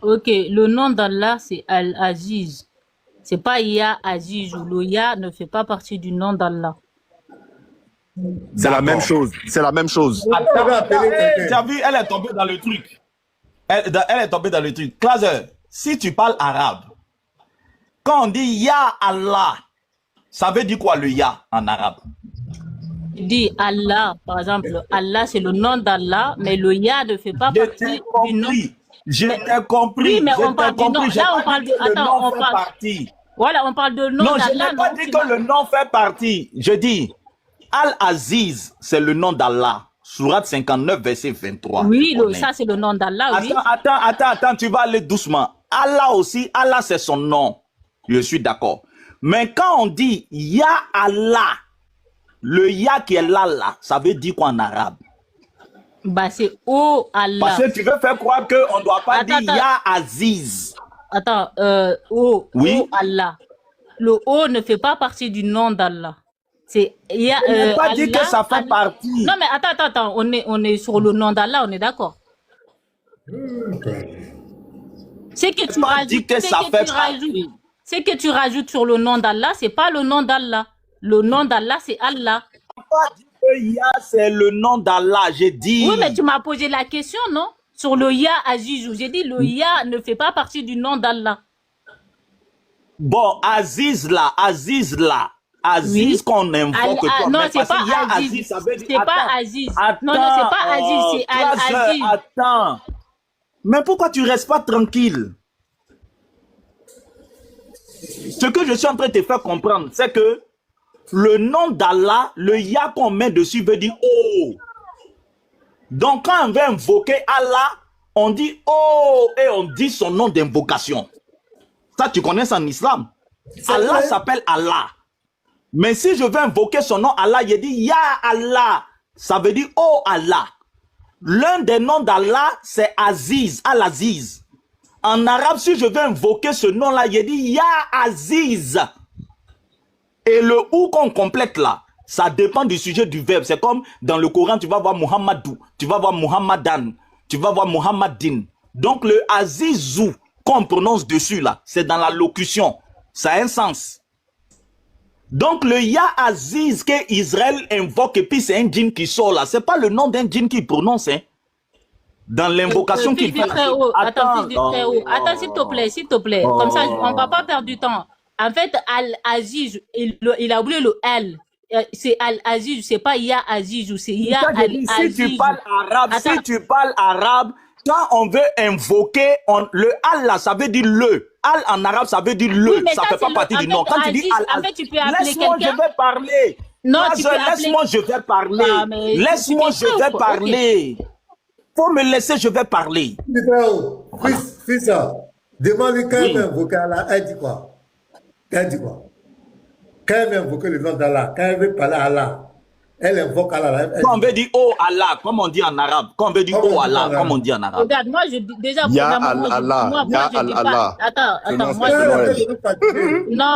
Ok, le nom d'Allah c'est Al-Aziz. C'est pas Ya Azizou. Le Ya ne fait pas partie du nom d'Allah. C'est la même chose. C'est la même chose. Tu as vu, elle est tombée dans le truc. Elle est tombée dans le truc. Claser, si tu parles arabe, quand on dit Ya Allah, ça veut dire quoi le Ya en arabe? Il dit Allah, par exemple, Allah c'est le nom d'Allah, mais le Ya ne fait pas partie du nom. Je t'ai compris. Oui, mais on parle du nom. Là, on parle de... Attends, on parle... Voilà, on parle de nom d'Allah. Non, je n'ai pas dit que le nom fait partie. Je dis, Al-Aziz, c'est le nom d'Allah. Sourate 59, verset 23. Oui, ça c'est le nom d'Allah, oui. Attends, tu vas aller doucement. Allah aussi, Allah c'est son nom. Je suis d'accord. Mais quand on dit Ya Allah, le Ya qui est là, ça veut dire quoi en arabe? Bah, c'est oh Allah. Parce que tu veux faire croire qu'on ne doit pas Attends, dire Ya Aziz. Attends, Oui. oh Allah. Le O ne fait pas partie du nom d'Allah. C'est il y a On n'a pas dit Allah, que ça fait partie. Non mais attends, on est sur le nom d'Allah, on est d'accord. C'est que tu rajoutes, c'est que tu rajoutes sur le nom d'Allah, c'est pas le nom d'Allah. Le nom d'Allah, c'est Allah. On n'a pas dit que Ya c'est le nom d'Allah, j'ai dit. Oui, mais tu m'as posé la question, non? Sur le Ya Azizou. J'ai dit le Ya ne fait pas partie du nom d'Allah. Bon, Aziz là. Aziz oui. Qu'on invoque. Non, c'est pas Aziz. C'est pas Aziz. Non, c'est pas Aziz, c'est Al-Aziz. Attends. Mais pourquoi tu restes pas tranquille? Ce que je suis en train de te faire comprendre, c'est que le nom d'Allah, le Ya qu'on met dessus veut dire oh. Donc quand on veut invoquer Allah, on dit oh et on dit son nom d'invocation. Ça, tu connais ça en islam. Allah s'appelle Allah. Mais si je veux invoquer son nom Allah, il dit Ya Allah. Ça veut dire oh Allah. L'un des noms d'Allah, c'est Aziz, Al-Aziz. En arabe, si je veux invoquer ce nom-là, il dit Ya Aziz. Et le ou qu'on complète là, ça dépend du sujet du verbe. C'est comme dans le Coran, tu vas voir Muhammadou, tu vas voir Muhammadan, tu vas voir Muhammadin. Donc le Azizou qu'on prononce dessus là, c'est dans la locution. Ça a un sens. Donc le Ya Aziz que Israël invoque et puis c'est un djinn qui sort là. C'est pas le nom d'un djinn qu'il prononce, hein. Dans l'invocation qu'il fait. Attends, s'il te plaît. Comme ça, on va pas perdre du temps. En fait, Al-Aziz, il a oublié le L. C'est Al-Aziz, c'est pas Ya Aziz ou c'est Ya Al-Aziz. Si tu parles arabe, quand on veut invoquer, le Al là, ça veut dire le. Al en arabe, ça veut dire le. Oui, ça fait pas partie du nom. Quand tu dis Al, laisse-moi, je vais parler. Non, laisse-moi, je vais parler. Laisse-moi, je vais parler. Faut me laisser, je vais parler. Fils, demande-lui quand il veut invoquer Allah, elle dit quoi? Elle dit quoi? Quand elle veut invoquer le nom d'Allah, quand elle veut parler à Allah, elle invoque Allah. Quand on veut dire oh Allah, comme on dit en arabe. Quand on veut dire oh Allah, comme on dit en arabe. Regarde, moi, déjà, Ya Allah, Ya Allah. Attends,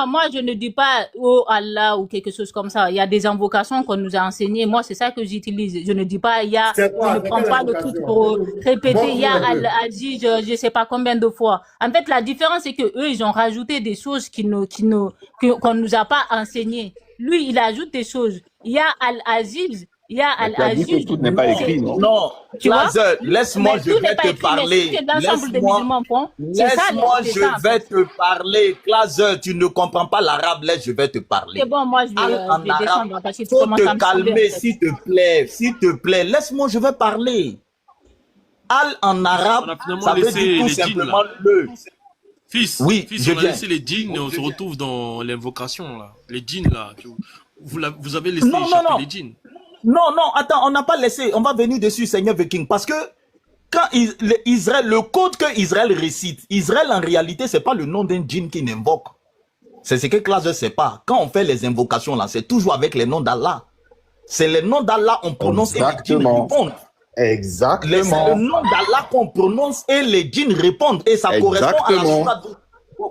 moi, je ne dis pas oh Allah ou quelque chose comme ça. Il y a des invocations qu'on nous a enseignées. Moi, c'est ça que j'utilise. Je ne dis pas Ya, je ne prends pas le truc pour répéter Ya Al-Aziz, je ne sais pas combien de fois. En fait, la différence, c'est que eux, ils ont rajouté des choses qu'on nous a pas enseignées. Lui, il ajoute des choses. Ya Al-Aziz, Ya Al-Aziz. Tout n'est pas écrit, non? Non, laisse-moi, je vais te parler. Laisse-moi, je vais te parler. Clazer, tu ne comprends pas l'arabe, laisse, je vais te parler. C'est bon, moi, je vais descendre. Faut te calmer, s'il te plaît. S'il te plaît, laisse-moi, je vais parler. Al en arabe, ça veut dire tout simplement le. Fils, on a laissé les djinns, on se retrouve dans l'invocation, là. Les djinns, là. Vous avez laissé échapper les djinns. Non, attends, on n'a pas laissé. On va venir dessus, Seigneur Viking. Parce que quand le code que Israël récite, Israël, en réalité, c'est pas le nom d'un djinn qu'il invoque. C'est ce que Classe ne sait pas. Quand on fait les invocations, là, c'est toujours avec les noms d'Allah. C'est les noms d'Allah, on prononce et les djinns répondent. Exactement. C'est le nom d'Allah qu'on prononce et les djinns répondent. Et ça correspond à la sourate.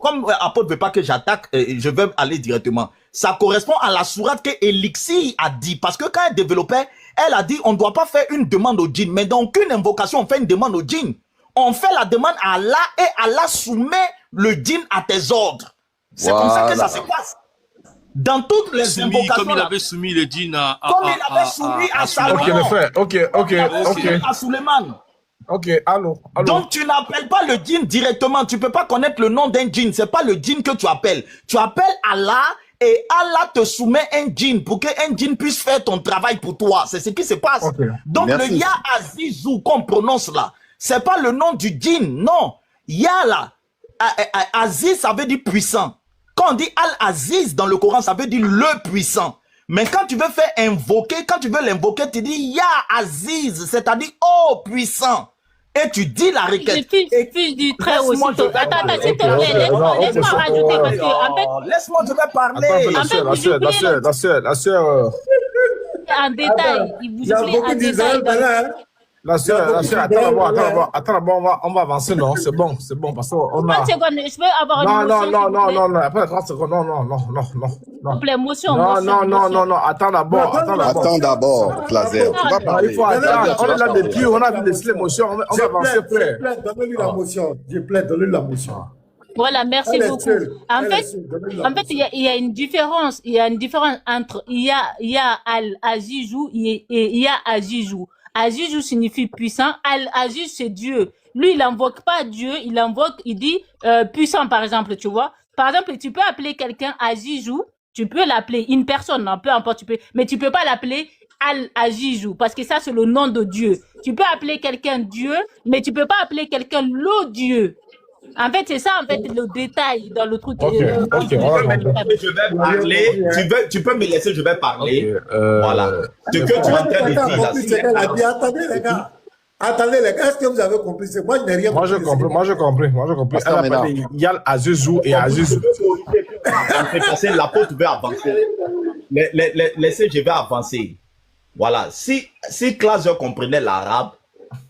Comme l'apôtre ne veut pas que j'attaque, je vais aller directement. Ça correspond à la sourate que Elixir a dit. Parce que quand elle développait, elle a dit on ne doit pas faire une demande au djinn. Mais dans aucune invocation, on fait une demande au djinn. On fait la demande à Allah et Allah soumet le djinn à tes ordres. C'est comme ça que ça se passe. Dans toutes les invocations. Comme il avait soumis le djinn à Salomon. Ok, mes frères. Ok. À Suleiman. Ok, allô. Donc tu n'appelles pas le djinn directement. Tu peux pas connaître le nom d'un djinn. C'est pas le djinn que tu appelles. Tu appelles Allah et Allah te soumet un djinn pour qu'un djinn puisse faire ton travail pour toi. C'est ce qui se passe. Okay. Donc le Ya Azizou qu'on prononce là, c'est pas le nom du djinn. Non. Ya là, Aziz ça veut dire puissant. Quand on dit Al-Aziz dans le Coran, ça veut dire le puissant. Mais quand tu veux faire invoquer, quand tu veux l'invoquer, tu dis Ya Aziz, c'est-à-dire oh puissant. Et tu dis la requête. Fils du très haut. Attends, s'il te plaît, laisse-moi rajouter parce que en fait. Laisse-moi, je vais parler. La sœur. En détail, il vous plaît en détail. Attends d'abord, on va avancer, non, c'est bon, parce qu'on a... 30 secondes, je peux avoir une motion, Non, après 30 secondes, non. Motion. Non, attends d'abord. Attends d'abord, Clazer, tu vas parler. Il faut attendre, on est là depuis, on a laissé l'émotion, on va avancer après. Donne-lui la motion. Je plaide, donne-lui la motion. Voilà, merci Elle est beaucoup. seule. En Elle est fait, seule. Donne-lui la motion. il y a une différence. Il y a une différence entre il y a Al-Azizou et il y a Azizou. Azizou signifie puissant. Al-Aziz, c'est Dieu. Lui, il invoque pas Dieu, il dit puissant, par exemple, tu vois. Par exemple, tu peux appeler quelqu'un Azizou, tu peux l'appeler une personne, non, peu importe, mais tu peux pas l'appeler Al-Azizou, parce que ça, c'est le nom de Dieu. Tu peux appeler quelqu'un Dieu, mais tu peux pas appeler quelqu'un le Dieu. En fait, c'est ça, en fait, le détail dans le truc. Ok, Je vais parler. Tu peux me laisser, je vais parler. Voilà. Ce que tu es en train de dire là. Attendez, les gars. Est-ce que vous avez compris? Moi, je n'ai rien compris. Moi, j'ai compris. Elle a parlé, il y a Azizou et Azizou. L'apôtre veut avancer. Laissez, je vais avancer. Voilà. Si Clazer comprenait l'arabe,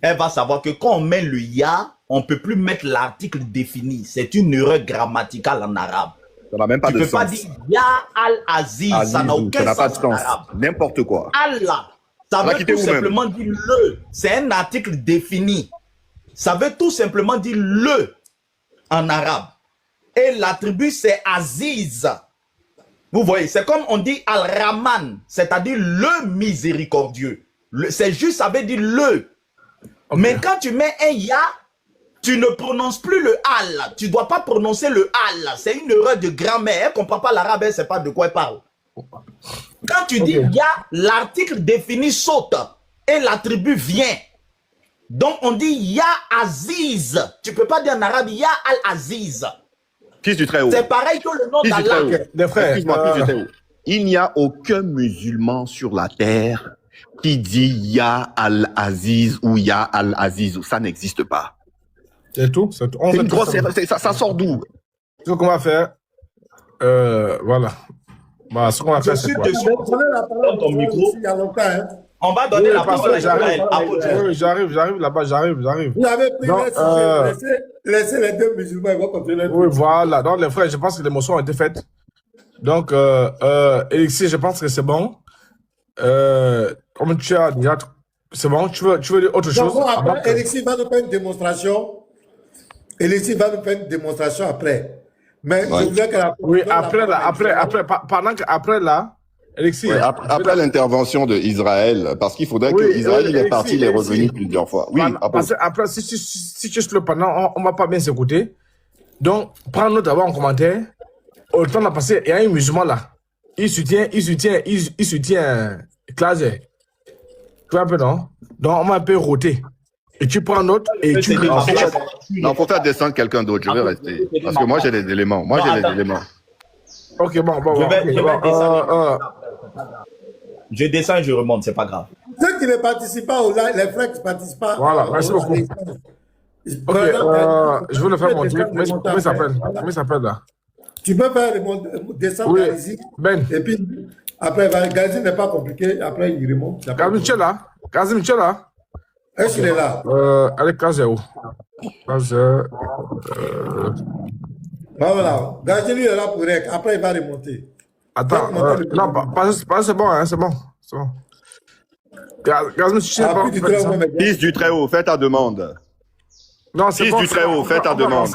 elle va savoir que quand on met le ya, on ne peut plus mettre l'article défini. C'est une erreur grammaticale en arabe. Ça n'a même pas de sens. Tu ne peux pas dire ya al-Aziz, ça n'a aucun sens en arabe. N'importe quoi. Allah, ça veut tout simplement dire le. C'est un article défini. Ça veut tout simplement dire le en arabe. Et l'attribut, c'est Aziz. Vous voyez, c'est comme on dit Al-Rahman, c'est-à-dire le miséricordieux. C'est juste, ça veut dire le. Okay. Mais quand tu mets un ya, tu ne prononces plus le al. Tu ne dois pas prononcer le al. C'est une erreur de grammaire. Elle ne comprend pas l'arabe, elle ne sait pas de quoi elle parle. Quand tu dis ya, l'article défini saute et l'attribut vient. Donc on dit ya Aziz. Tu ne peux pas dire en arabe ya al-Aziz. Fils du Très-Haut. C'est pareil que le nom d'Allah. Excuse-moi, fils du Très-Haut. Il n'y a aucun musulman sur la terre qui dit ya al-Aziz ou ya al-Aziz. Ça n'existe pas. C'est tout. C'est une grosse erreur. Ça sort d'où? Ce qu'on va faire, voilà. Bah, ce qu'on va faire, c'est quoi? Dans ton micro. On va donner la parole à Israël. Oui, j'arrive là-bas, j'arrive. Vous avez pris laissez les deux musulmans, ils vont continuer. Oui, voilà. Donc, les frères, je pense que les motions ont été faites. Donc, Elixir, je pense que c'est bon. Comme tu as déjà... C'est bon, tu veux dire autre chose? Après, Elixir va nous faire une démonstration. Après. Mais je voulais que la... Oui, après là, Alexis, ouais, après l'intervention d'Israël, parce qu'il faudrait que Israël est parti, il est revenu plusieurs fois. Oui, parce que après, si tu es le pendant, on ne va pas bien s'écouter. Donc, prends-nous d'abord en commentaire. Au temps de passer, il y a un musulman là. Il soutient Clazer. Tu vois un peu, non? Donc, on va un peu roter. Et tu prends l'autre et tu... Non, pour faire descendre quelqu'un d'autre, je vais rester. Parce que moi, j'ai les éléments. Ok, bon. Je descends et je remonte, c'est pas grave. Ceux qui ne participent pas au live, les frères qui ne participent pas... Voilà, merci beaucoup. Ok, je veux le faire mon truc. Comment il s'appelle là? Tu peux faire descendre ici. Ben. Et puis, après, Gazi n'est pas compliqué. Après, il remonte. Gazim, tu es là? Est-ce qu'il est là? Allez, Clazer où? Clazer... Voilà. Gazi, lui, est là pour rec. Après, il va remonter. Attends, non, c'est bon, hein, c'est bon. Gazim, tu sais pas. Fils du Très-Haut, fais ta demande. Non, c'est bon. Fils du Très-Haut, fais ta demande.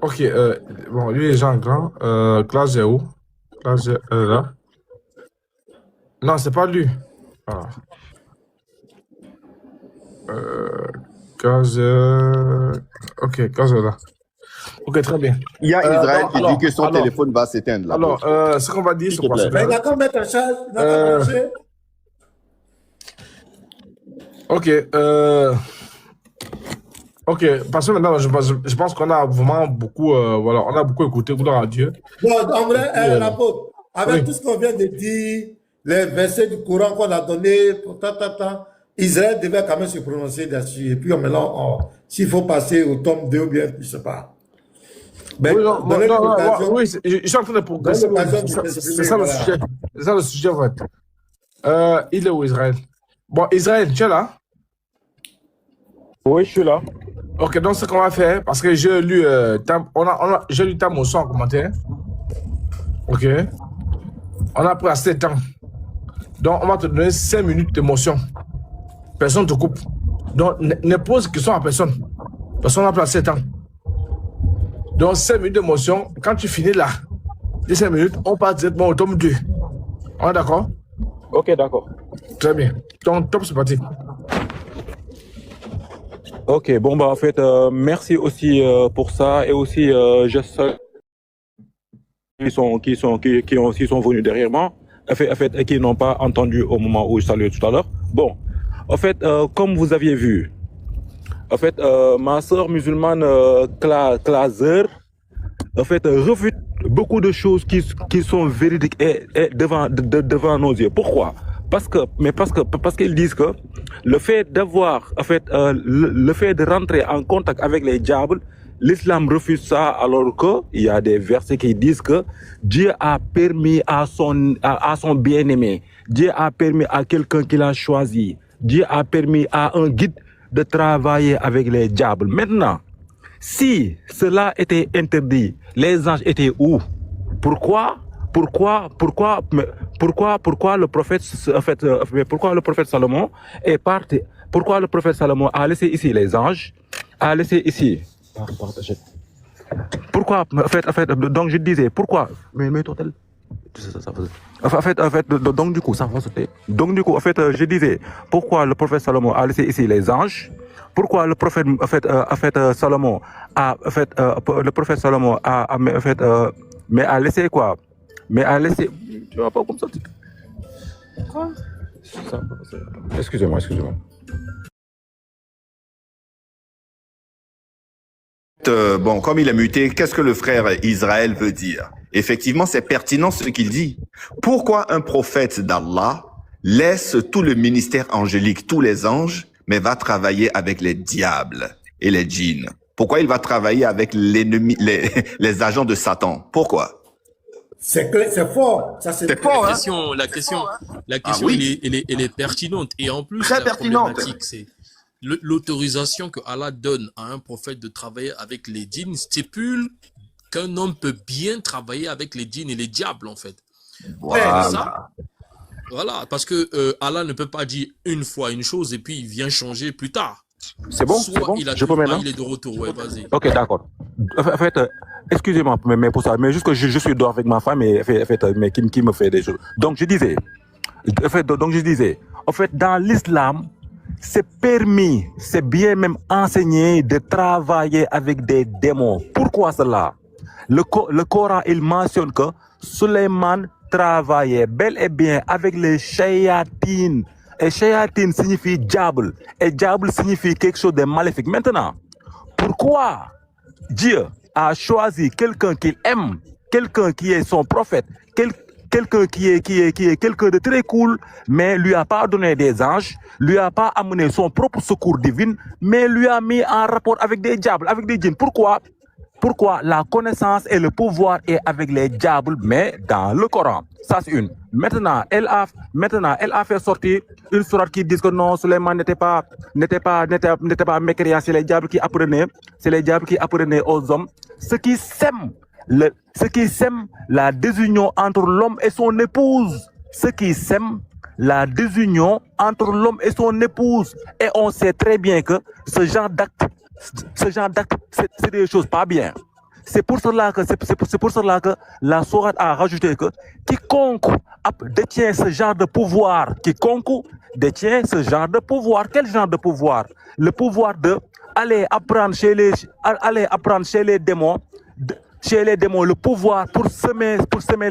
Ok, bon, lui, les gens grands. Clazer où? Clazer, là. Non, c'est pas lui. Ah. Ok, Clazer là. Ok, très bien. Il y a Israël qui dit que son téléphone va s'éteindre là. Alors, ce qu'on va dire, c'est quoi? Il n'a qu'à mettre en charge. Ok, parce que maintenant, je pense qu'on a vraiment beaucoup, on a beaucoup écouté, gloire à Dieu. Bon, en vrai, l'apôtre, avec tout ce qu'on vient de dire, les versets du Coran qu'on a donnés, Israël devait quand même se prononcer dessus. Et puis maintenant, s'il faut passer au tome 2 ou bien, je ne sais pas. Mais oui, je suis en train de progresser. C'est ça le sujet. C'est ça le sujet, en fait. Il est où, Israël? Bon, Israël, tu es là? Oui, je suis là. Ok, donc ce qu'on va faire, parce que j'ai lu, j'ai lu ta motion en commentaire. Ok. On a pris assez de temps. Donc, on va te donner 5 minutes d'émotion. Personne ne te coupe. Donc, ne pose question à personne. Parce qu'on a pris assez de temps. Donc, 5 minutes d'émotion. Quand tu finis là, les 5 minutes, on passe directement au tome 2. On est d'accord? Ok, d'accord. Très bien. Donc, top, c'est parti. Ok, bon, bah, en fait, merci aussi pour ça. Et aussi, je sais qui aussi sont venus derrière moi, en fait, et qui n'ont pas entendu au moment où je saluais tout à l'heure. Bon, en fait, comme vous aviez vu, en fait, ma sœur musulmane, Clazer, en fait, refute beaucoup de choses qui sont véridiques et devant nos yeux. Pourquoi? Parce qu'ils disent que le fait d'avoir, en fait, le fait de rentrer en contact avec les diables, l'islam refuse ça, alors qu'il y a des versets qui disent que Dieu a permis à son bien-aimé, Dieu a permis à quelqu'un qu'il a choisi, Dieu a permis à un guide de travailler avec les diables. Maintenant, si cela était interdit, les anges étaient où? Pourquoi le prophète, en fait, pourquoi le prophète Salomon est parti? Pourquoi le prophète Salomon a laissé ici les anges, a laissé ici? Pourquoi, en fait, donc je disais, pourquoi? Mais toi, en fait, donc du coup, ça va sauter. Donc du coup, en fait, je disais, pourquoi le prophète Salomon a laissé ici les anges? Pourquoi le prophète, en fait, Salomon a, en fait, le prophète Salomon a en fait, mais a laissé quoi? Mais a laissé, tu vois pas comme ça. Quoi? Excusez-moi. Bon, comme il est muté, qu'est-ce que le frère Israël veut dire? Effectivement, c'est pertinent ce qu'il dit. Pourquoi un prophète d'Allah laisse tout le ministère angélique, tous les anges, mais va travailler avec les diables et les djinns? Pourquoi il va travailler avec l'ennemi, les agents de Satan? Pourquoi? C'est fort. Ça, c'est fort, hein? La question, oui. elle est pertinente. Et en plus, Très la pertinente. problématique, c'est l'autorisation que Allah donne à un prophète de travailler avec les djinns stipule qu'un homme peut bien travailler avec les djinns et les diables, en fait. Voilà. Voilà, parce que Allah ne peut pas dire une fois une chose et puis il vient changer plus tard. C'est bon, je peux maintenant? Il est de retour, ouais, vas-y. Ok, d'accord. En fait, excusez-moi mais pour ça, mais juste que je suis dehors avec ma femme et mais qui me fait des choses. Donc je disais, en fait, dans l'islam, c'est permis, c'est bien même enseigné de travailler avec des démons. Pourquoi cela? Le Coran, il mentionne que Suleiman travaillait bel et bien avec les shayatines. Et shayatin signifie diable. Et diable signifie quelque chose de maléfique. Maintenant, pourquoi Dieu a choisi quelqu'un qu'il aime, quelqu'un qui est son prophète, quelqu'un qui est quelqu'un de très cool, mais lui a pas donné des anges, lui a pas amené son propre secours divin, mais lui a mis en rapport avec des diables, avec des djinns. Pourquoi la connaissance et le pouvoir est avec les diables, mais dans le Coran? Ça, c'est une. Maintenant, elle a fait sortir une sourate qui dit que non, Suleiman n'était pas mécréant, c'est les diables qui apprenaient aux hommes ce qui sème la désunion entre l'homme et son épouse. Ce qui sème la désunion entre l'homme et son épouse. Et on sait très bien que ce genre d'acte, c'est des choses pas bien. C'est pour cela que la sourate a rajouté que quiconque détient ce genre de pouvoir, quel genre de pouvoir? Le pouvoir de aller apprendre chez les démons, le pouvoir pour semer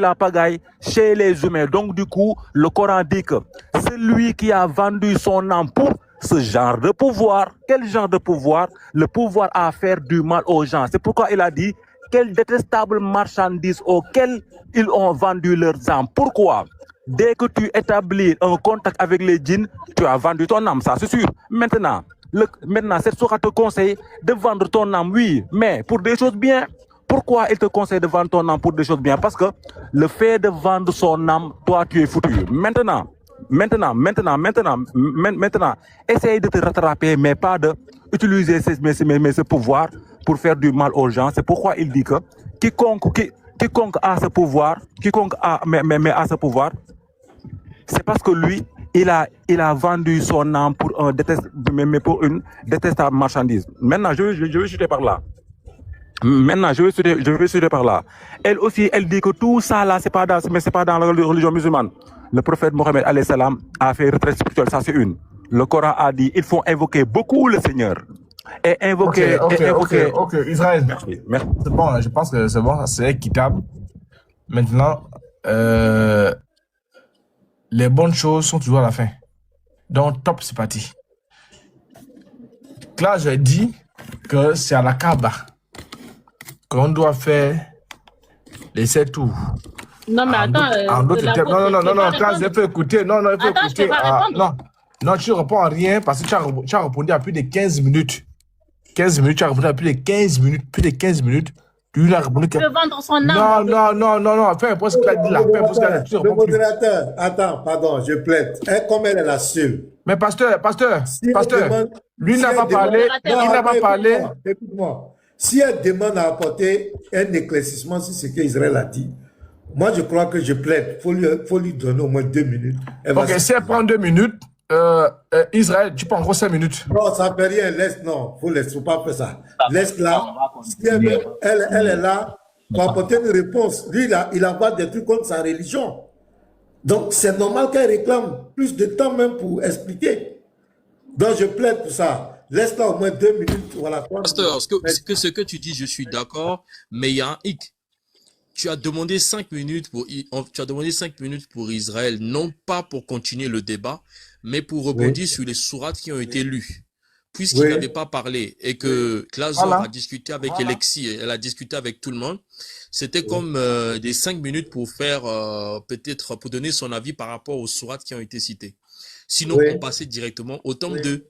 la pagaille chez les humains. Donc du coup, le Coran dit que c'est lui qui a vendu son âme pour ce genre de pouvoir. Quel genre de pouvoir? Le pouvoir à faire du mal aux gens. C'est pourquoi il a dit quelle détestable marchandise auquel ils ont vendu leurs âmes. Pourquoi? Dès que tu établis un contact avec les djinns, tu as vendu ton âme, ça c'est sûr. Maintenant, cette sourate te conseille de vendre ton âme, oui, mais pour des choses bien. Pourquoi il te conseille de vendre ton âme pour des choses bien? Parce que le fait de vendre son âme, toi tu es foutu. Maintenant, Maintenant, essaye de te rattraper, mais pas d'utiliser ce pouvoir pour faire du mal aux gens. C'est pourquoi il dit que quiconque a ce pouvoir, a ce pouvoir, c'est parce que lui, il a vendu son âme pour une détestable marchandise. Maintenant, je vais chuter par là. Je vais chuter par là. Elle aussi, elle dit que tout ça là, c'est pas dans la religion musulmane. Le prophète Mohammed alayhi salam a fait retraite spirituelle, ça c'est une. Le Coran a dit, il faut invoquer beaucoup le Seigneur. Et invoquer... Ok, Israël. Merci. C'est bon, je pense que c'est bon, c'est équitable. Maintenant, les bonnes choses sont toujours à la fin. Donc, top, c'est parti. Là, j'ai dit que c'est à la Kaaba qu'on doit faire les 7 tours. Non, mais attends. Non, Classe, il faut écouter. Non, il faut écouter. Non, tu ne réponds à rien parce que tu as répondu à plus de 15 minutes. 15 minutes, tu as répondu à plus de 15 minutes. Plus de 15 minutes. Tu lui as répondu. Tu veux vendre son âme. Non. Fais un peu ce qu'il a dit là. Le modérateur, attends, pardon, je plaide. Comme elle est la seule. Mais pasteur, lui n'a pas parlé. Il n'a pas parlé. Écoute-moi. Si elle demande à apporter un éclaircissement sur ce qu'Israël a dit, moi je crois que je plaide. Il faut lui donner au moins 2 minutes. Ok, si elle prend 2 minutes, Israël, tu prends encore 5 minutes. Non, ça ne fait rien. Faut pas faire ça. Laisse-la. Si elle est là pour apporter une réponse. Lui, il envoie des trucs contre sa religion. Donc, c'est normal qu'elle réclame plus de temps même pour expliquer. Donc, je plaide pour ça. Laisse-la au moins 2 minutes. Voilà. Pasteur, ce que tu dis, je suis d'accord, mais il y a un hic. Tu as demandé 5 minutes pour Israël, non pas pour continuer le débat, mais pour rebondir sur les sourates qui ont été lues. Puisqu'il n'avait pas parlé et que Klazor a discuté avec Alexis, elle a discuté avec tout le monde, c'était comme des 5 minutes pour faire, peut-être, pour donner son avis par rapport aux sourates qui ont été citées. Sinon, on passait directement au tome 2.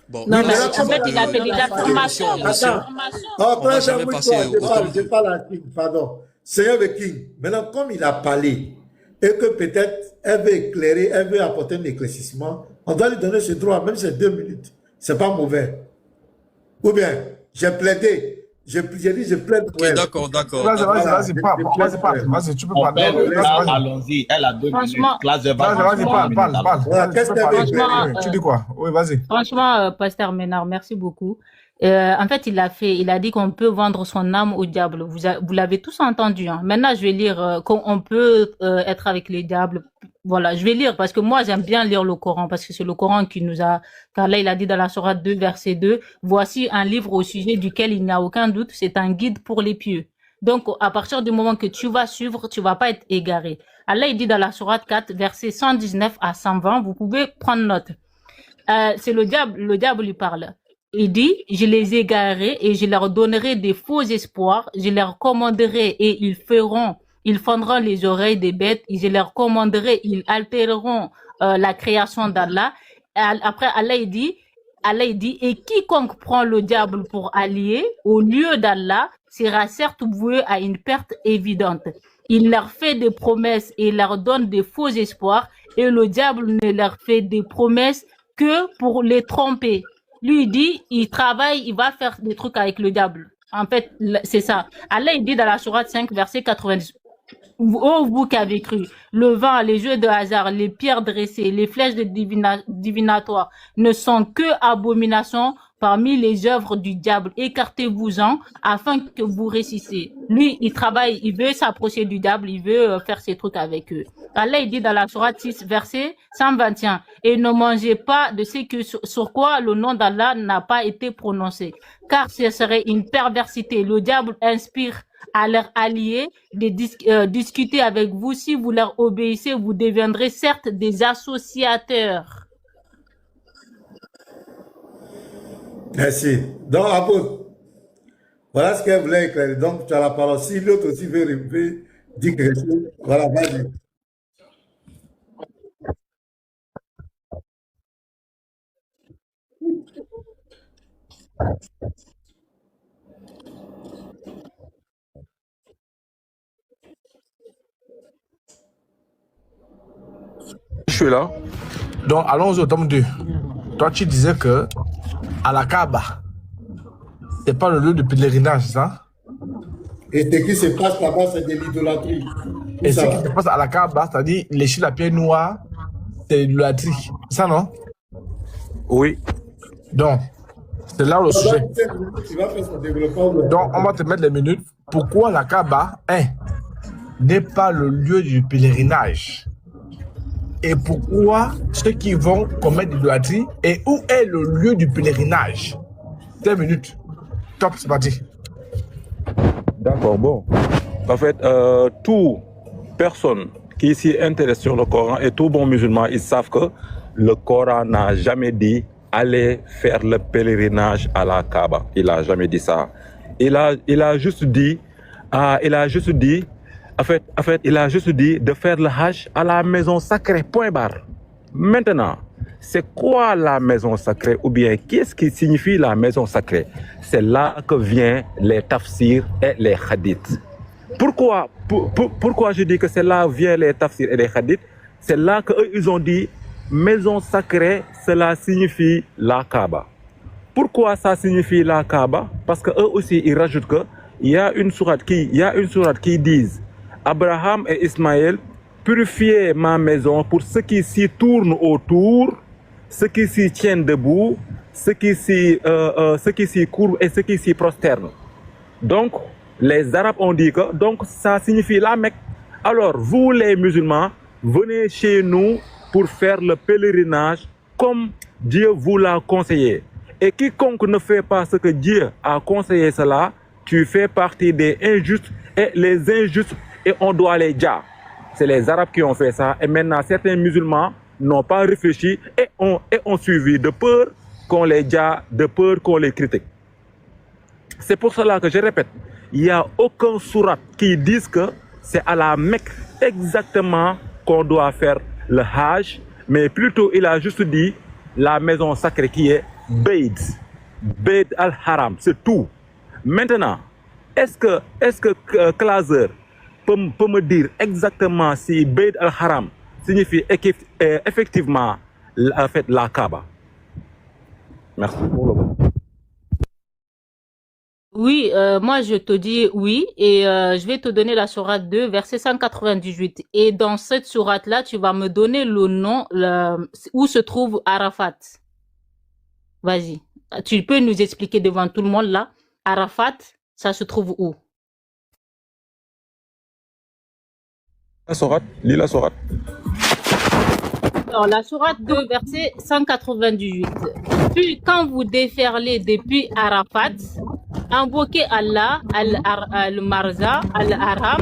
Bon, non, mais en fait, il a fait déjà formation. Pardon. Seigneur the King, maintenant, comme il a parlé, et que peut-être elle veut éclairer, elle veut apporter un éclaircissement, on doit lui donner ce droit, même si c'est 2 minutes. C'est pas mauvais. Ou bien, j'ai plaidé. J'ai dit, je plaide pour elle. D'accord. Vas-y, tu peux parler. Allons-y, elle a 2 minutes. Vas-y, parle. Qu'est-ce qu'elle veut? Tu dis quoi? Oui, vas-y. Franchement, Pasteur Ménard, merci beaucoup. En fait, il a dit qu'on peut vendre son âme au diable. Vous l'avez tous entendu. Hein. Maintenant, je vais lire qu'on peut être avec les diables. Voilà, je vais lire parce que moi, j'aime bien lire le Coran parce que c'est le Coran qui nous a... Car là, il a dit dans la sourate 2, verset 2, « Voici un livre au sujet duquel il n'y a aucun doute, c'est un guide pour les pieux. » Donc, à partir du moment que tu vas suivre, tu vas pas être égaré. Allah, il dit dans la sourate 4, verset 119 à 120, vous pouvez prendre note. C'est le diable lui parle. Il dit, je les égarerai et je leur donnerai des faux espoirs, je leur commanderai et ils fendront les oreilles des bêtes, et je leur commanderai, ils altéreront la création d'Allah. Après, Allah il dit, et quiconque prend le diable pour allié au lieu d'Allah sera certes voué à une perte évidente. Il leur fait des promesses et leur donne des faux espoirs, et le diable ne leur fait des promesses que pour les tromper. Lui, il dit, il travaille, il va faire des trucs avec le diable. En fait, c'est ça. Allah, il dit dans la sourate 5, verset 90. Oh, vous qui avez cru, le vent, les jeux de hasard, les pierres dressées, les flèches de divinatoires ne sont que abominations parmi les œuvres du diable. Écartez-vous-en afin que vous réussissiez. Lui, il travaille, il veut s'approcher du diable, il veut faire ses trucs avec eux. Allah, il dit dans la sourate 6, verset 121, et ne mangez pas de ce que sur quoi le nom d'Allah n'a pas été prononcé, car ce serait une perversité. Le diable inspire à leurs alliés de discuter avec vous. Si vous leur obéissez, vous deviendrez certes des associateurs. Merci. Donc, apôtre, voilà ce qu'elle voulait éclairer. Donc, tu as la parole. Si l'autre aussi veut dire quelque chose, voilà, vas-y. suis là. Donc, allons-y au tome 2. Toi, tu disais que à la Kaaba, c'est pas le lieu de pèlerinage, c'est ça? Et ce qui se passe là-bas, c'est de l'idolâtrie. Et ce qui se passe à la Kaaba, c'est-à-dire lécher la pierre noire, c'est de l'idolâtrie. C'est ça, non? Oui. Donc, c'est là le sujet. Donc, on va te mettre les minutes. Pourquoi la Kaaba n'est pas le lieu du pèlerinage? Et pourquoi ceux qui vont commettre de l'idolâtrie, et où est le lieu du pèlerinage? 2 minutes. Top, c'est parti. D'accord, bon. En fait, toute personne qui s'y intéresse sur le Coran et tout bon musulman, ils savent que le Coran n'a jamais dit aller faire le pèlerinage à la Kaaba. Il n'a jamais dit ça. Il a juste dit, il a juste dit de faire le Hajj à la maison sacrée, point barre. Maintenant, c'est quoi la maison sacrée ou bien qu'est-ce qui signifie la maison sacrée? C'est là que viennent les tafsirs et les hadiths. Pourquoi je dis que c'est là que viennent les tafsirs et les hadiths? C'est là qu'eux, ils ont dit maison sacrée, cela signifie la Kaaba. Pourquoi ça signifie la Kaaba? Parce que eux aussi, ils rajoutent que il y a une sourate qui dit Abraham et Ismaël, purifiez ma maison pour ceux qui s'y tournent autour, ceux qui s'y tiennent debout, ceux qui s'y courbent et ceux qui s'y prosternent. Donc, les Arabes ont dit que donc ça signifie la Mecque. Alors, vous les musulmans, venez chez nous pour faire le pèlerinage comme Dieu vous l'a conseillé. Et quiconque ne fait pas ce que Dieu a conseillé cela, tu fais partie des injustes, et les injustes, et on doit les dire. C'est les Arabes qui ont fait ça. Et maintenant, certains musulmans n'ont pas réfléchi et ont suivi de peur qu'on les dise, de peur qu'on les critique. C'est pour cela que je répète, il n'y a aucun sourate qui dise que c'est à la Mecque exactement qu'on doit faire le Hajj, mais plutôt il a juste dit la maison sacrée qui est Bayt al-Haram, c'est tout. Maintenant, est-ce que Claser peut me dire exactement si Bayt al-Haram signifie effectivement la Kaaba? Merci pour le moment. Oui, moi je te dis oui, et je vais te donner la sourate 2, verset 198. Et dans cette sourate-là, tu vas me donner le nom, où se trouve Arafat. Vas-y. Tu peux nous expliquer devant tout le monde là, Arafat, ça se trouve où? La sourate, lis la sourate. Alors, la sourate 2, verset 198. Puis, quand vous déferlez depuis Arafat, invoquez Allah, al-Marza, al-Haram,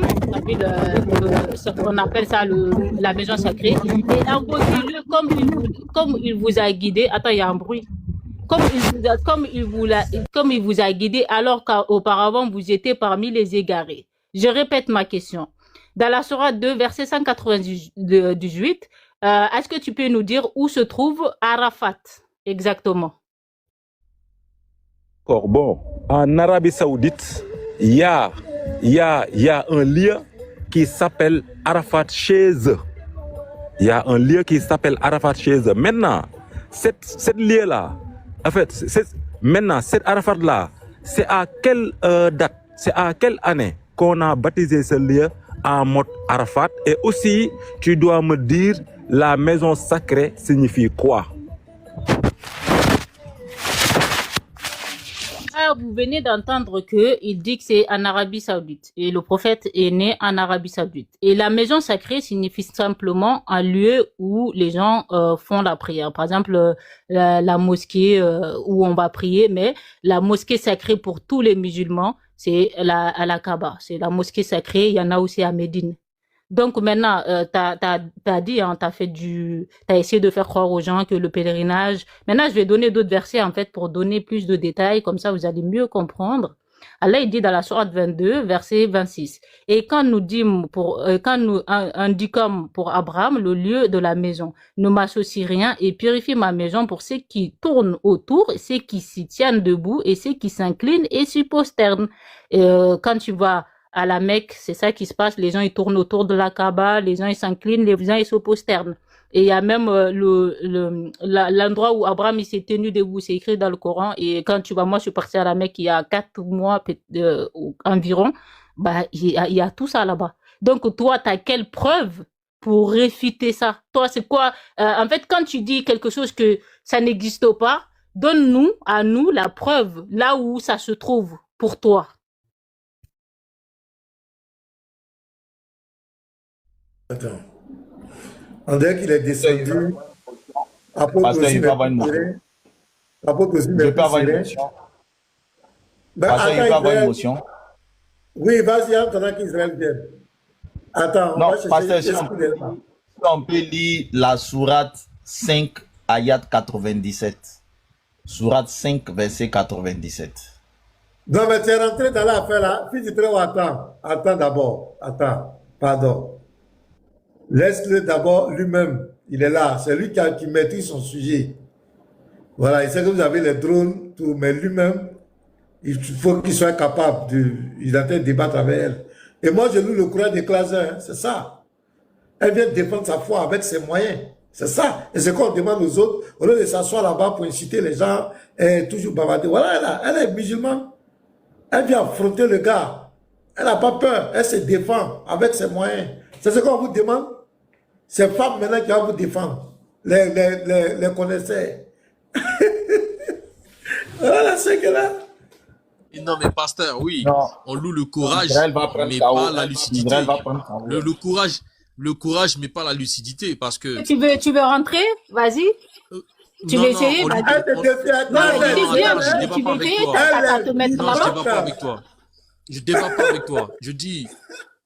on appelle ça la maison sacrée, et invoquez-le comme il vous a guidé. Attends, il y a un bruit. Comme il vous a guidé alors qu'auparavant vous étiez parmi les égarés. Je répète ma question. Dans la sourate 2, verset 198, est-ce que tu peux nous dire où se trouve Arafat exactement? Bon, en Arabie Saoudite, il y a un lieu qui s'appelle Arafat chez eux. Il y a un lieu qui s'appelle Arafat chez eux. Maintenant, cette lieu-là, en fait, maintenant, cette Arafat-là, c'est à quelle date, c'est à quelle année qu'on a baptisé ce lieu en mode Arafat? Et aussi, tu dois me dire, la maison sacrée signifie quoi? Vous venez d'entendre qu'il dit que c'est en Arabie Saoudite. Et le prophète est né en Arabie Saoudite. Et la maison sacrée signifie simplement un lieu où les gens font la prière. Par exemple, la mosquée où on va prier. Mais la mosquée sacrée pour tous les musulmans, c'est à la Kaaba. C'est la mosquée sacrée. Il y en a aussi à Médine. Donc maintenant, t'as dit, hein, t'as essayé de faire croire aux gens que le pèlerinage. Maintenant, je vais donner d'autres versets en fait pour donner plus de détails, comme ça vous allez mieux comprendre. Allah il dit dans la sourate 22, verset 26. Et quand nous indiquons pour Abraham le lieu de la maison, ne m'associe rien et purifie ma maison pour ceux qui tournent autour, ceux qui s'y tiennent debout et ceux qui s'inclinent et s'y prosternent. Quand tu vas à la Mecque, c'est ça qui se passe. Les gens, ils tournent autour de la Kaaba, les gens, ils s'inclinent, les gens, ils se prosternent. Et il y a même l'endroit où Abraham il s'est tenu debout, c'est écrit dans le Coran. Et quand tu vas, moi je suis partie à la Mecque il y a 4 mois environ, bah, il y a tout ça là-bas. Donc toi, tu as quelle preuve pour réfuter ça? Toi, c'est quoi? En fait, quand tu dis quelque chose que ça n'existe pas, donne-nous, à nous, la preuve, là où ça se trouve pour toi. Attends. On dirait qu'il est descendu. Apôtre aussi, il peut avoir une motion. Apôtre aussi, Je peux avoir une motion. Pasteur, il peut avoir une motion. Oui, vas-y, en attendant qu'Israël vienne. Attends, non, pasteur, si on peut lire la sourate 5, ayat 97. Sourate 5, verset 97. Non, mais tu es rentré dans l'affaire là. Fils du très attends. Attends d'abord. Attends. Pardon. Laisse-le d'abord lui-même. Il est là. C'est lui qui maîtrise son sujet. Voilà. Il sait que vous avez les drones, tout, mais lui-même, il faut qu'il soit capable de. Il est en train de débattre avec elle. Et moi, je loue le courage des classes. Hein, c'est ça. Elle vient défendre sa foi avec ses moyens. C'est ça. Et c'est qu'on demande aux autres, au lieu de s'asseoir là-bas pour inciter les gens, et toujours bavarder. Voilà, elle est musulmane. Elle vient affronter le gars. Elle n'a pas peur. Elle se défend avec ses moyens. C'est ce qu'on vous demande. Ces femmes maintenant qui vont vous défendre. Les connaisseurs. Voilà, c'est que là. Non, mais pasteur, oui, non. On loue le courage, mais pas la lucidité. Le courage, mais pas la lucidité, parce que... Tu veux rentrer? Vas-y. Tu veux essayer? Non, je débat pas avec toi. Je dis,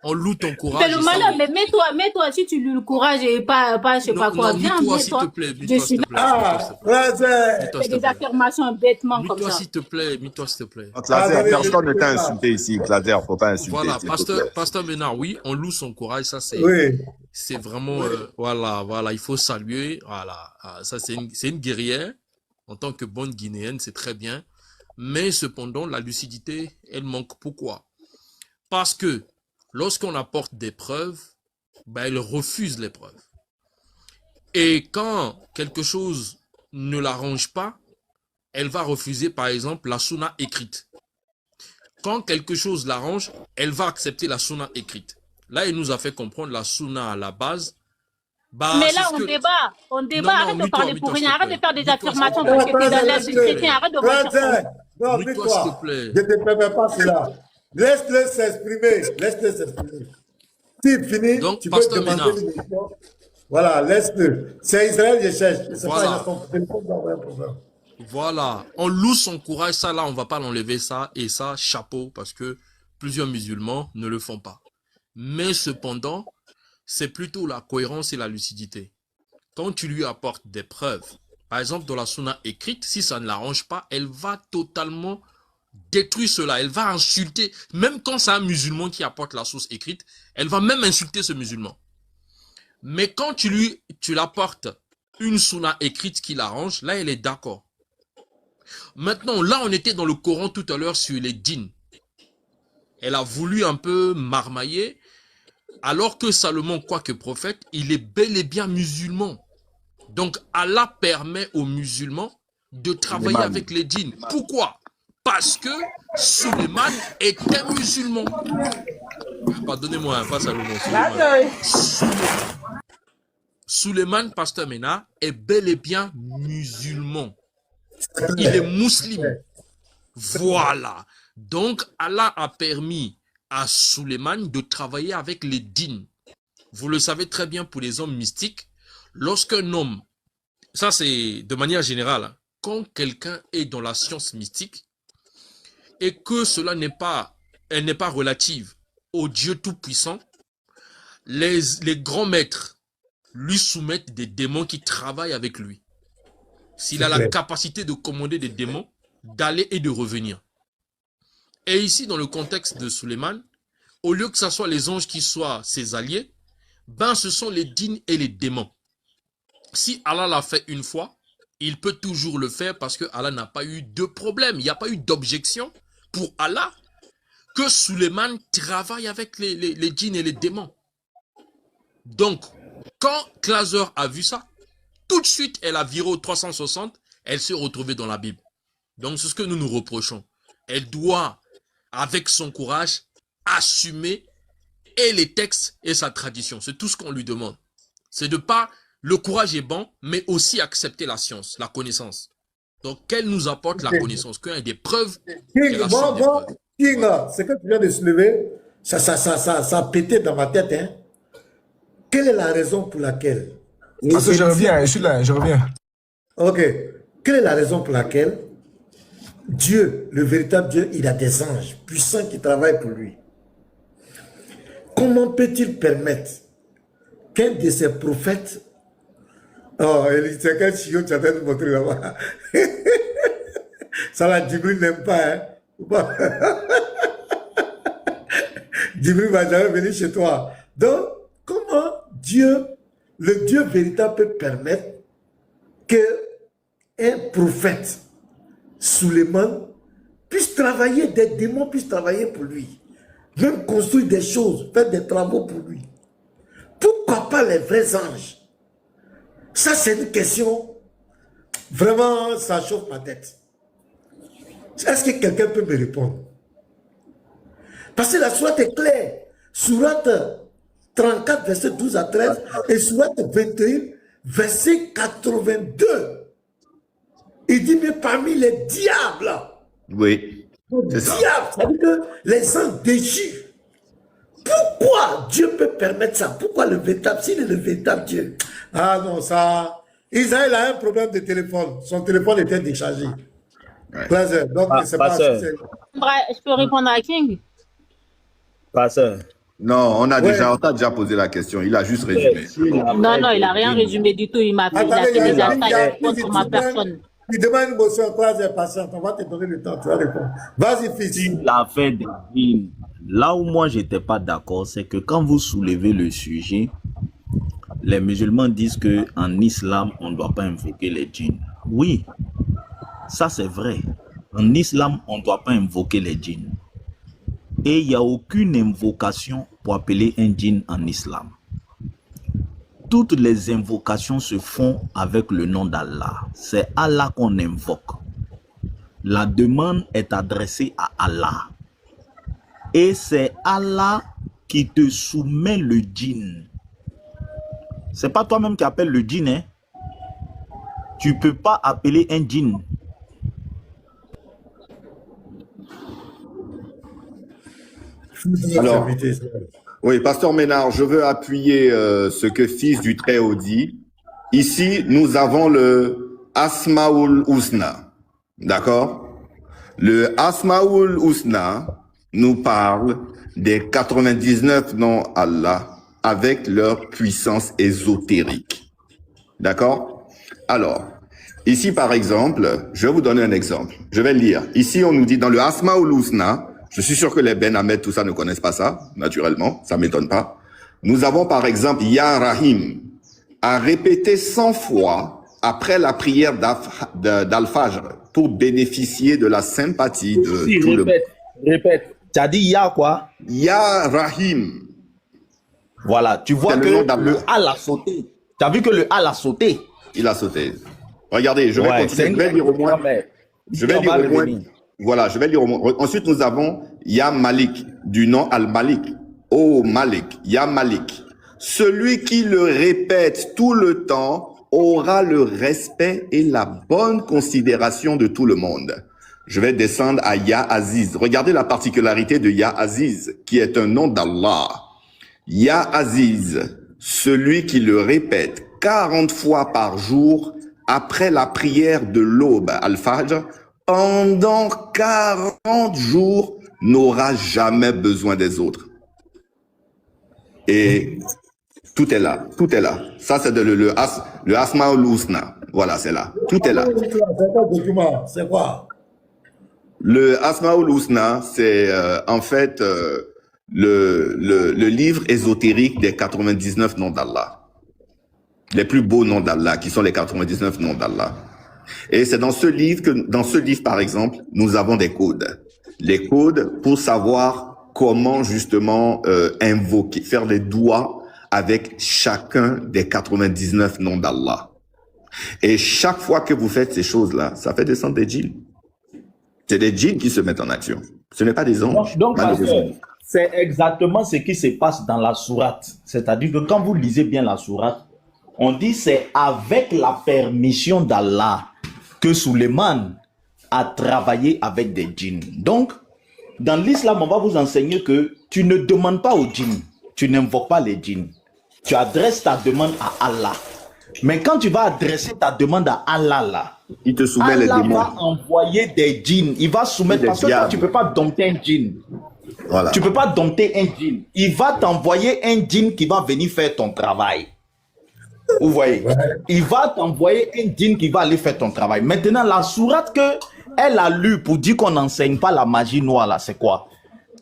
on loue ton courage. Fais le malin, mais mets-toi, si tu loues le courage et pas je sais pas quoi, viens, mets-toi. S'il te plaît, je suis là. C'est des affirmations bêtement comme ça. Mets-toi, s'il te plaît, Personne ne t'a insulté ici, Claudia, faut pas insulter. Voilà, pasteur Ménard, oui, on loue son courage, ça c'est... C'est vraiment, voilà, il faut saluer, voilà, ça c'est une guerrière, en tant que bonne Guinéenne, c'est très bien, mais cependant, la lucidité, elle manque. Pourquoi? Parce que lorsqu'on apporte des preuves, ben, elle refuse les preuves. Et quand quelque chose ne l'arrange pas, elle va refuser, par exemple, la sunna écrite. Quand quelque chose l'arrange, elle va accepter la sunna écrite. Là, il nous a fait comprendre la sunna à la base. Bah, mais là, on débat, arrête de parler pour rien, arrête de faire des affirmations parce que tu es dans l'air du chrétien, arrête de faire ça. Non, mets-toi, s'il te plaît. Je ne te permets pas cela. Laisse-le s'exprimer, S'il finit, donc, tu peux demander une question. Voilà, laisse-le. C'est Israël, je cherche. Voilà. Voilà, on loue son courage, ça là, on va pas l'enlever ça, et ça, chapeau, parce que plusieurs musulmans ne le font pas. Mais cependant, c'est plutôt la cohérence et la lucidité. Quand tu lui apportes des preuves, par exemple dans la sunna écrite, si ça ne l'arrange pas, elle va totalement détruire cela, elle va insulter, même quand c'est un musulman qui apporte la source écrite, elle va même insulter ce musulman. Mais quand tu l'apportes une sunna écrite qui l'arrange, là elle est d'accord. Maintenant, là on était dans le Coran tout à l'heure sur les djinns. Elle a voulu un peu marmailler, alors que Salomon, quoique prophète, il est bel et bien musulman. Donc Allah permet aux musulmans de travailler avec les djinns. Pourquoi? Parce que Suleiman est un musulman. Pardonnez-moi, pas Salomon. Suleiman, pasteur Mena, est bel et bien musulman. Il est musulman. Voilà. Donc, Allah a permis à Suleiman de travailler avec les djinns. Vous le savez très bien pour les hommes mystiques, lorsqu'un homme, ça c'est de manière générale, quand quelqu'un est dans la science mystique et que cela elle n'est pas relative au Dieu Tout-Puissant, les grands maîtres lui soumettent des démons qui travaillent avec lui. S'il a la capacité de commander des démons, d'aller et de revenir. Et ici, dans le contexte de Suleiman, au lieu que ce soit les anges qui soient ses alliés, ben ce sont les djinns et les démons. Si Allah l'a fait une fois, il peut toujours le faire parce que Allah n'a pas eu de problème. Il n'y a pas eu d'objection pour Allah que Suleiman travaille avec les djinns et les démons. Donc, Quand Claser a vu ça, tout de suite, elle a viré au 360, elle s'est retrouvée dans la Bible. Donc, c'est ce que nous nous reprochons. Elle doit, avec son courage, assumer et les textes et sa tradition. C'est tout ce qu'on lui demande. C'est de pas, le courage est bon, mais aussi accepter la science, la connaissance. Donc, qu'elle nous apporte la connaissance, qu'il y ait des preuves. King, King, ce que tu viens de soulever, ça a pété dans ma tête. Hein. Quelle est la raison pour laquelle? Parce que je reviens, je suis là, je reviens. Ok. Quelle est la raison pour laquelle Dieu, le véritable Dieu, il a des anges puissants qui travaillent pour lui? Comment peut-il permettre qu'un de ses prophètes... Oh, c'est quel chiot tu as fait nous montrer là-bas. Ça là, Djibril n'aime pas. Hein? Djibril va jamais venir chez toi. Donc, comment Dieu, le Dieu véritable, peut permettre qu'un prophète, Suleiman, puisse travailler, des démons puissent travailler pour lui, même construire des choses, faire des travaux pour lui? Pourquoi pas les vrais anges? Ça, c'est une question, vraiment, ça chauffe ma tête. Est-ce que quelqu'un peut me répondre? Parce que la sourate est claire. Sourate 34, verset 12 à 13, et sourate 21, verset 82. Il dit, mais parmi les diables, oui, les diables, ça veut dire que les anges déchirent. Pourquoi Dieu peut permettre ça? Pourquoi le véritable, s'il est le véritable Dieu? Ah non, ça... Israël a un problème de téléphone. Son téléphone était déchargé. Ouais. Donc, c'est pas... Je peux répondre à King? Pasteur. Non, on t'a déjà posé la question. Il a juste résumé. Non, il n'a rien résumé du tout. Il m'a fait des attaques contre ma personne. Il demande une motion, Claser est patiente. On va te donner le temps, tu vas répondre. Vas-y, fils. L'affaire des djinns, là où moi, j'étais pas d'accord, c'est que quand vous soulevez le sujet, les musulmans disent qu'en islam, on ne doit pas invoquer les djinns. Oui, ça c'est vrai. En islam, on ne doit pas invoquer les djinns. Et il n'y a aucune invocation pour appeler un djinn en islam. Toutes les invocations se font avec le nom d'Allah. C'est Allah qu'on invoque. La demande est adressée à Allah. Et c'est Allah qui te soumet le djinn. C'est pas toi-même qui appelles le djinn, hein? Tu peux pas appeler un djinn. Alors, oui, Pasteur Ménard, je veux appuyer ce que Fils du Très-Haut dit. Ici, nous avons le Asmaul Husna. D'accord? Le Asmaul Husna nous parle des 99 noms Allah avec leur puissance ésotérique. D'accord? Alors, ici, par exemple, je vais vous donner un exemple. Je vais le lire. Ici, on nous dit dans le Asmaul Husna, je suis sûr que les Ben Ahmed, tout ça, ne connaissent pas ça, naturellement, ça ne m'étonne pas. Nous avons par exemple Ya Rahim, à répéter 100 fois après la prière d'Al-Fajr pour bénéficier de la sympathie de tout le monde. Répète. Tu as dit Ya quoi? Ya Rahim. Voilà, tu vois que le A l'a sauté. Tu as vu que le A l'a sauté? Il a sauté. Regardez, je vais continuer. Je vais lire au moins. Je vais lire au moins. Voilà, je vais lire au moins. Ensuite, nous avons Ya Malik, du nom Al-Malik. Oh Malik, Ya Malik. Celui qui le répète tout le temps aura le respect et la bonne considération de tout le monde. Je vais descendre à Ya Aziz. Regardez la particularité de Ya Aziz, qui est un nom d'Allah. Ya Aziz, celui qui le répète 40 fois par jour après la prière de l'aube, Al-Fajr, pendant 40 jours, n'aura jamais besoin des autres. Et tout est là, tout est là. Ça, c'est le Asmaul Husna. Voilà, c'est là. Tout est là. C'est quoi? Le Asmaul Husna, c'est en fait le livre ésotérique des 99 noms d'Allah. Les plus beaux noms d'Allah, qui sont les 99 noms d'Allah. Et c'est dans ce livre par exemple, nous avons des codes. Les codes pour savoir comment justement invoquer, faire des doigts avec chacun des 99 noms d'Allah. Et chaque fois que vous faites ces choses-là, ça fait descendre des djinns. C'est des djinns qui se mettent en action. Ce n'est pas des anges. Donc c'est exactement ce qui se passe dans la sourate. C'est-à-dire que quand vous lisez bien la sourate, on dit c'est avec la permission d'Allah que Suleiman a travaillé avec des djinns. Donc, dans l'islam, on va vous enseigner que tu ne demandes pas aux djinns, tu n'invoques pas les djinns. Tu adresses ta demande à Allah. Mais quand tu vas adresser ta demande à Allah, là, il te soumet les démons. Allah va envoyer des djinns. Il va soumettre, parce que toi, tu ne peux pas dompter un djinn. Voilà. Tu ne peux pas dompter un djinn. Il va t'envoyer un djinn qui va venir faire ton travail. Vous voyez? Il va t'envoyer un djinn qui va aller faire ton travail. Maintenant, la sourate qu'elle a lue pour dire qu'on n'enseigne pas la magie noire, là, c'est quoi?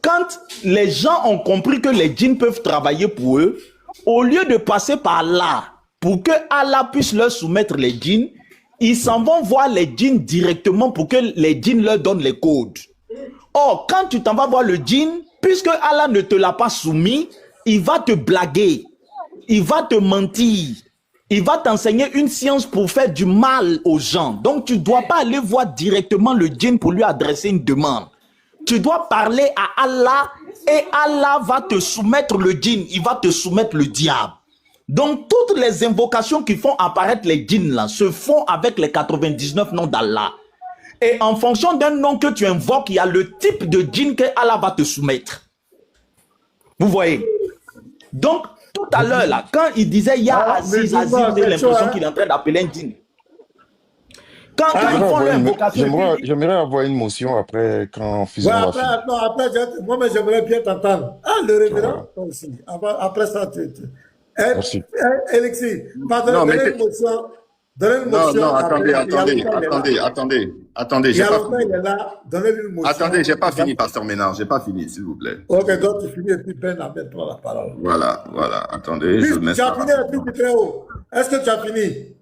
Quand les gens ont compris que les djinns peuvent travailler pour eux, au lieu de passer par là, pour que Allah puisse leur soumettre les djinns, ils s'en vont voir les djinns directement pour que les djinns leur donnent les codes. Or, quand tu t'en vas voir le djinn, puisque Allah ne te l'a pas soumis, il va te blaguer, il va te mentir, il va t'enseigner une science pour faire du mal aux gens. Donc, tu ne dois pas aller voir directement le djinn pour lui adresser une demande. Tu dois parler à Allah et Allah va te soumettre le djinn, il va te soumettre le diable. Donc, toutes les invocations qui font apparaître les djinns là se font avec les 99 noms d'Allah. Et en fonction d'un nom que tu invoques, il y a le type de djinn que Allah va te soumettre. Vous voyez? Donc, tout à l'heure, là, quand il disait Ya Aziz, Aziz, j'ai l'impression qu'il est en train d'appeler un djinn. Quand ils font l'invocation. J'aimerais avoir une motion après quand Fusion va finir. Après, moi, j'aimerais bien t'entendre. Ah, le révérend aussi. Après ça, Merci. Alexis, donnez une motion. Non, attendez, j'ai pas fini. Attendez, j'ai pas fini, pasteur Ménard, j'ai pas fini, s'il vous plaît. Ok, donc tu finis et puis Ben Ahmed prend la parole. Voilà, attendez. Tu as fini, fils du Très-Haut. Est-ce que tu as fini?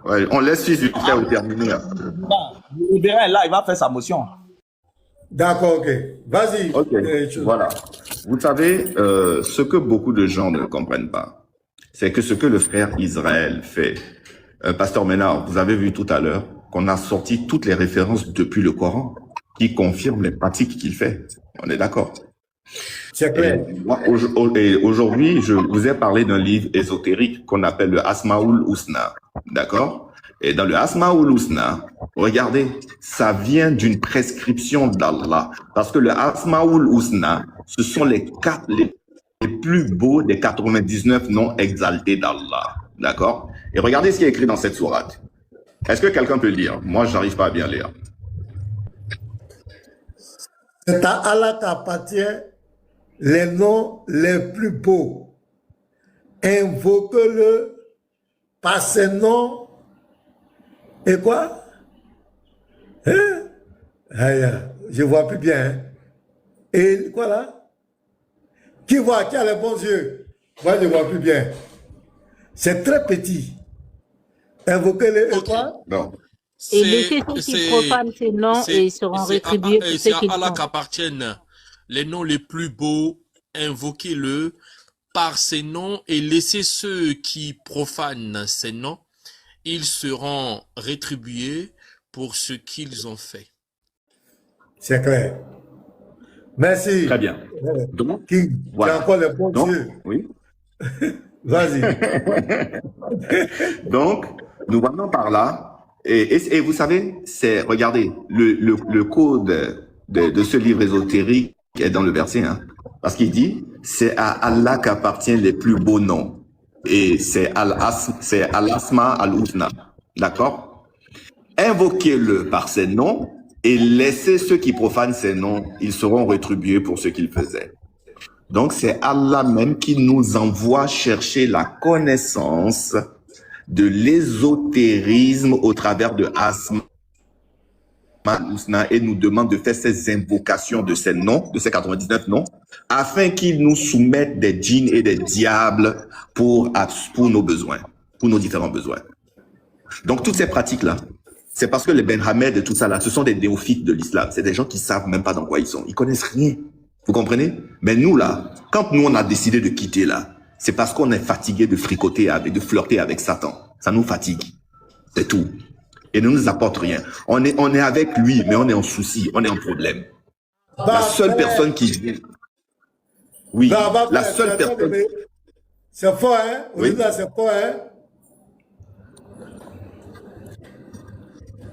Ouais, on laisse fils du Très-Haut terminer. Le verra là, il va faire sa motion. D'accord, ok. Vas-y. Ok, voilà. Vous savez, ce que beaucoup de gens ne comprennent pas, c'est que ce que le frère Israël fait, Pasteur Ménard, vous avez vu tout à l'heure qu'on a sorti toutes les références depuis le Coran qui confirment les pratiques qu'il fait. On est d'accord? C'est clair. Et aujourd'hui, je vous ai parlé d'un livre ésotérique qu'on appelle le Asmaoul Husna. D'accord? Et dans le Asmaoul Husna, regardez, ça vient d'une prescription d'Allah. Parce que le Asmaoul Husna, ce sont les plus beaux des 99 noms exaltés d'Allah. D'accord? Et regardez ce qui est écrit dans cette sourate. Est-ce que quelqu'un peut lire? Moi, je n'arrive pas à bien lire. C'est à Allah qu'appartient les noms les plus beaux. Invoque-le par ses noms. Et quoi? Hein? Je vois plus bien. Hein? Et quoi là? Qui voit? Qui a les bons yeux? Moi, je vois plus bien. C'est très petit. Invoquez-le et quoi? Non. Et laissez ceux qui profanent ces noms et ils seront rétribués pour ce qu'ils font. C'est à Allah qu'appartiennent les noms les plus beaux, invoquez-le par ces noms et laissez ceux qui profanent ces noms, ils seront rétribués pour ce qu'ils ont fait. C'est clair. Merci. Très bien. Donc, qui voilà. a encore les bons yeux. Oui. Vas-y. Donc, nous venons par là. Et vous savez, regardez, le code de ce livre ésotérique est dans le verset 1. Parce qu'il dit, c'est à Allah qu'appartiennent les plus beaux noms. Et c'est Al-Asma Al-Husna. D'accord? Invoquez-le par ses noms et laissez ceux qui profanent ces noms, ils seront rétribués pour ce qu'ils faisaient. Donc, c'est Allah même qui nous envoie chercher la connaissance de l'ésotérisme au travers de Asma et nous demande de faire ces invocations de ces noms, de ces 99 noms, afin qu'ils nous soumettent des djinns et des diables pour nos besoins, pour nos différents besoins. Donc, toutes ces pratiques-là, c'est parce que les Ben Hamed et tout ça là, ce sont des néophytes de l'islam. C'est des gens qui savent même pas dans quoi ils sont. Ils connaissent rien. Vous comprenez? Mais nous là, quand nous on a décidé de quitter là, C'est parce qu'on est fatigué de fricoter avec, de flirter avec Satan. Ça nous fatigue. C'est tout. Et ne nous apporte rien. On est avec lui, mais on est en souci, on est en problème. La seule personne qui... Oui, la seule personne... C'est fort, hein? Oui. C'est fort, hein?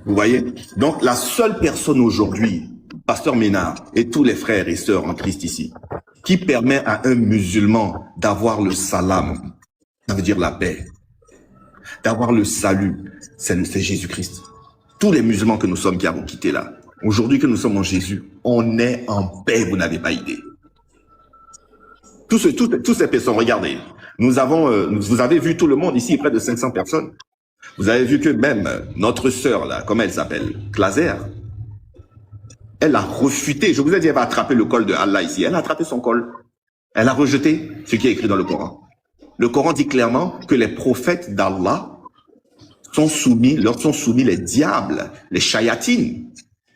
Vous voyez? Donc, la seule personne aujourd'hui, Pasteur Ménard et tous les frères et sœurs en Christ ici, qui permet à un musulman d'avoir le salam, ça veut dire la paix, d'avoir le salut, c'est Jésus-Christ. Tous les musulmans que nous sommes qui avons quitté là, aujourd'hui que nous sommes en Jésus, on est en paix, vous n'avez pas idée. Tous ces personnes, regardez, vous avez vu tout le monde ici, près de 500 personnes. Vous avez vu que même notre sœur là, comment elle s'appelle, Claser, elle a refuté, je vous ai dit, elle va attraper le col de Allah ici, elle a attrapé son col. Elle a rejeté ce qui est écrit dans le Coran. Le Coran dit clairement que les prophètes d'Allah leur sont soumis les diables, les shayatines.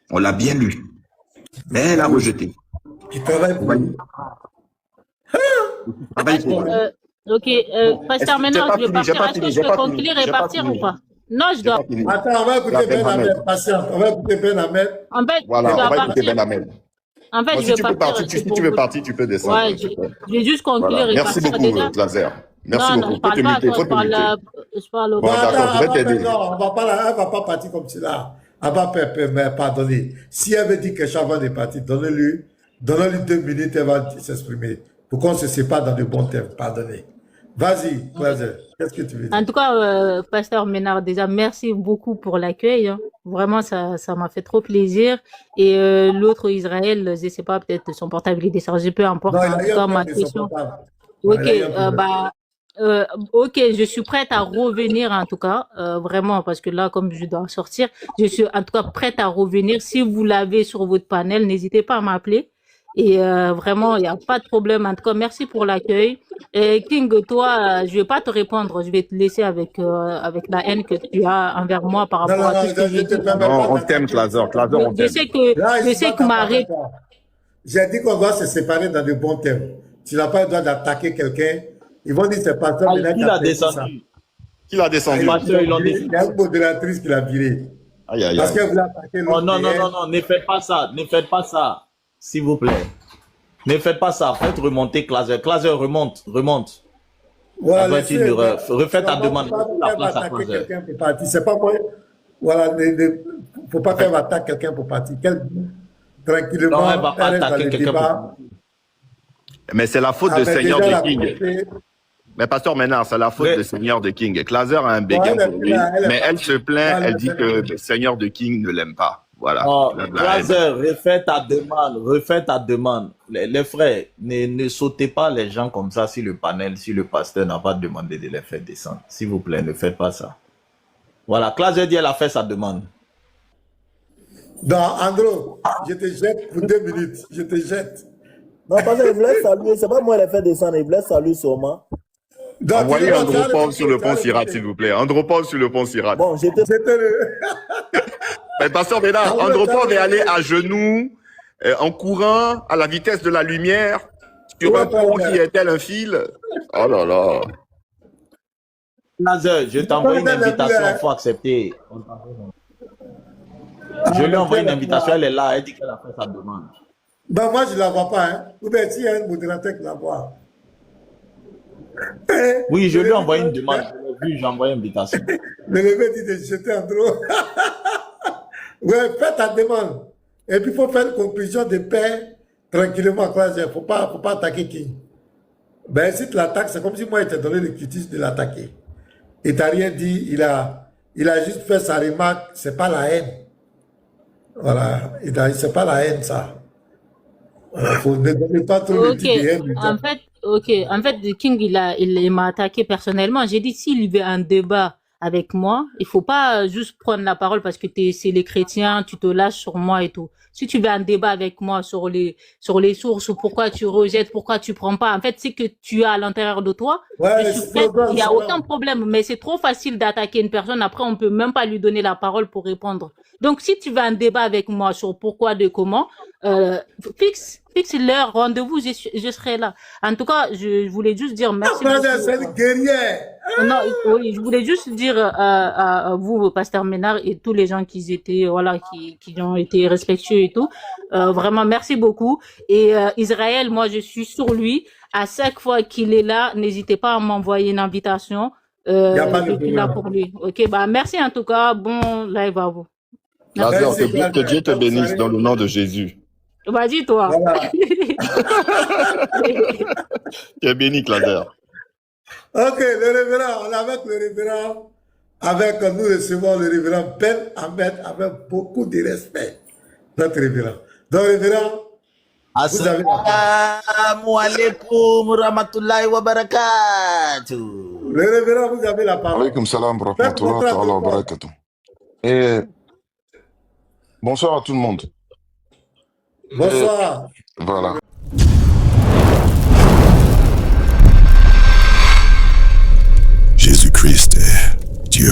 On l'a bien lu. Mais elle a rejeté. Qui travaille pour nous. Ok, Pasteur, maintenant, je vais partir. Est-ce que je peux conclure et partir ou pas? Non, je dois. Attends, on va écouter Ben Ahmed, patiente. On va écouter Ben Ahmed. En fait, voilà, on va écouter Ben Ahmed. En fait, bon, je si vais partir. Si tu veux partir, tu peux descendre. Ouais, je vais juste conclure voilà. et Merci partir. beaucoup, Déjà. Claser. Merci Non, beaucoup. je parle pas à toi, je parle au Bon, d'accord, je vais t'aider. Non, elle va pas partir comme cela. Elle va pardonner. Si elle veut dire quelque chose avant de partir, donnez-lui 2 minutes, elle va s'exprimer. Pour qu'on se sépare dans de bons termes. Pardonnez. Vas-y, qu'est-ce que tu veux dire? En tout cas, Pasteur Ménard, déjà, merci beaucoup pour l'accueil. Hein. Vraiment, ça m'a fait trop plaisir. Et l'autre Israël, je ne sais pas, peut-être son portable est déchargé, peu importe. Non, en tout cas, ma question. Ok, ok, je suis prête à revenir en tout cas, vraiment, parce que là, comme je dois sortir, je suis en tout cas prête à revenir. Si vous l'avez sur votre panel, n'hésitez pas à m'appeler. Et vraiment, il n'y a pas de problème. En tout cas, merci pour l'accueil. Et King, toi, je ne vais pas te répondre. Je vais te laisser avec la haine que tu as envers moi par rapport à tout ce que je dis. Non, on t'aime, Claser. On t'aime. Je sais que ma réponse... J'ai dit qu'on doit se séparer dans de bons termes. Tu n'as pas le droit d'attaquer quelqu'un. Ils vont dire c'est pas toi. Qui l'a descendu? Qui l'a descendu? Il y a une modératrice qui l'a viré. Aïe, aïe, Parce aïe. qu'elle voulait attaquer Oh, non, ne faites pas ça. Ne faites pas ça. S'il vous plaît. Ne faites pas ça. Faites remonter Claser. Claser, remonte. Voilà, refaites ta demande. La place à Claser. C'est pas moi. Voilà, faut pas qu'elle attaque quelqu'un pour partir. Tranquillement. Non, elle va pas attaquer quelqu'un pour partir. Mais c'est la faute de Seigneur de King. Mais Pasteur Ménard, c'est la faute de Seigneur de King. Claser a un béguin pour lui, mais elle se plaint, elle dit que le Seigneur de King ne l'aime pas. Voilà. Oh, Claser, refais ta demande. Les frères, ne sautez pas les gens comme ça si le panel, si le pasteur n'a pas demandé de les faire descendre. S'il vous plaît, ne faites pas ça. Voilà, Claser dit elle a fait sa demande. Non, Andro, je te jette pour 2 minutes. Je te jette. Non, parce qu'il voulait saluer. C'est pas moi qui l'ai fait descendre. Il voulait saluer sûrement. Envoyez Andropov sur le pont Sirat, s'il vous plaît. Andropov sur le pont Sirat. Bon, j'étais... Mais Pasteur Ménard, Andropov est allé à genoux, en courant, à la vitesse de la lumière, sur un pont qui est tel un fil. Oh là là. Claser, je t'envoie une invitation, il faut accepter. Je lui ai envoyé une invitation, elle est là, elle dit qu'elle a fait sa demande. Ben moi, je ne la vois pas. Hein. Ou bien s'il y a un modérateur qui la voit. Oui, je lui ai envoyé une demande. Je l'ai vu, j'ai envoyé une invitation. Le levé dit de jeter en trop. Ouais, fais ta demande. Et puis, il faut faire une conclusion de paix tranquillement. Il ne faut pas attaquer King. Ben, si tu l'attaques, c'est comme si moi, il t'a donné le cutis de l'attaquer. Il t'a rien dit. Il a juste fait sa remarque. C'est pas la haine. Voilà. C'est pas la haine, ça. Faut ne donner pas trop le type de haine. En fait, King, il m'a attaqué personnellement. J'ai dit, s'il veut un débat avec moi, il faut pas juste prendre la parole parce que c'est les chrétiens, tu te lâches sur moi et tout. Si tu veux un débat avec moi sur les sources ou pourquoi tu rejettes, pourquoi tu prends pas, en fait, c'est que tu as à l'intérieur de toi. Ouais, Je suis prête, il n'y a aucun problème, mais c'est trop facile d'attaquer une personne. Après, on peut même pas lui donner la parole pour répondre. Donc, si tu veux un débat avec moi sur pourquoi, de comment, fixe leur rendez-vous, je serai là. En tout cas, je voulais juste dire merci. C'est le guerrier. Non, oui, je voulais juste dire à vous, Pasteur Ménard, et tous les gens qui étaient, voilà, qui ont été respectueux et tout. Vraiment, merci beaucoup. Et Israël, moi, je suis sur lui. À chaque fois qu'il est là, n'hésitez pas à m'envoyer une invitation. Je suis là pour lui. Ok, bah merci en tout cas. Bon live à vous. Que Dieu te bénisse dans le nom de Jésus. Vas-y, toi. Voilà. Tu es béni, Claude. Ok, le révérend, on est avec le révérend. Avec nous recevons le révérend Ben Ahmed avec beaucoup de respect. Notre révérend. Donc, révérend, vous avez... Assalamu alaikum rahmatullahi wa barakatuh. Le révérend, vous avez la parole. Alaykoum salam wa rahmatullahi wa barakatuh. Et bonsoir à tout le monde. Bonsoir. Voilà. Jésus-Christ est Dieu.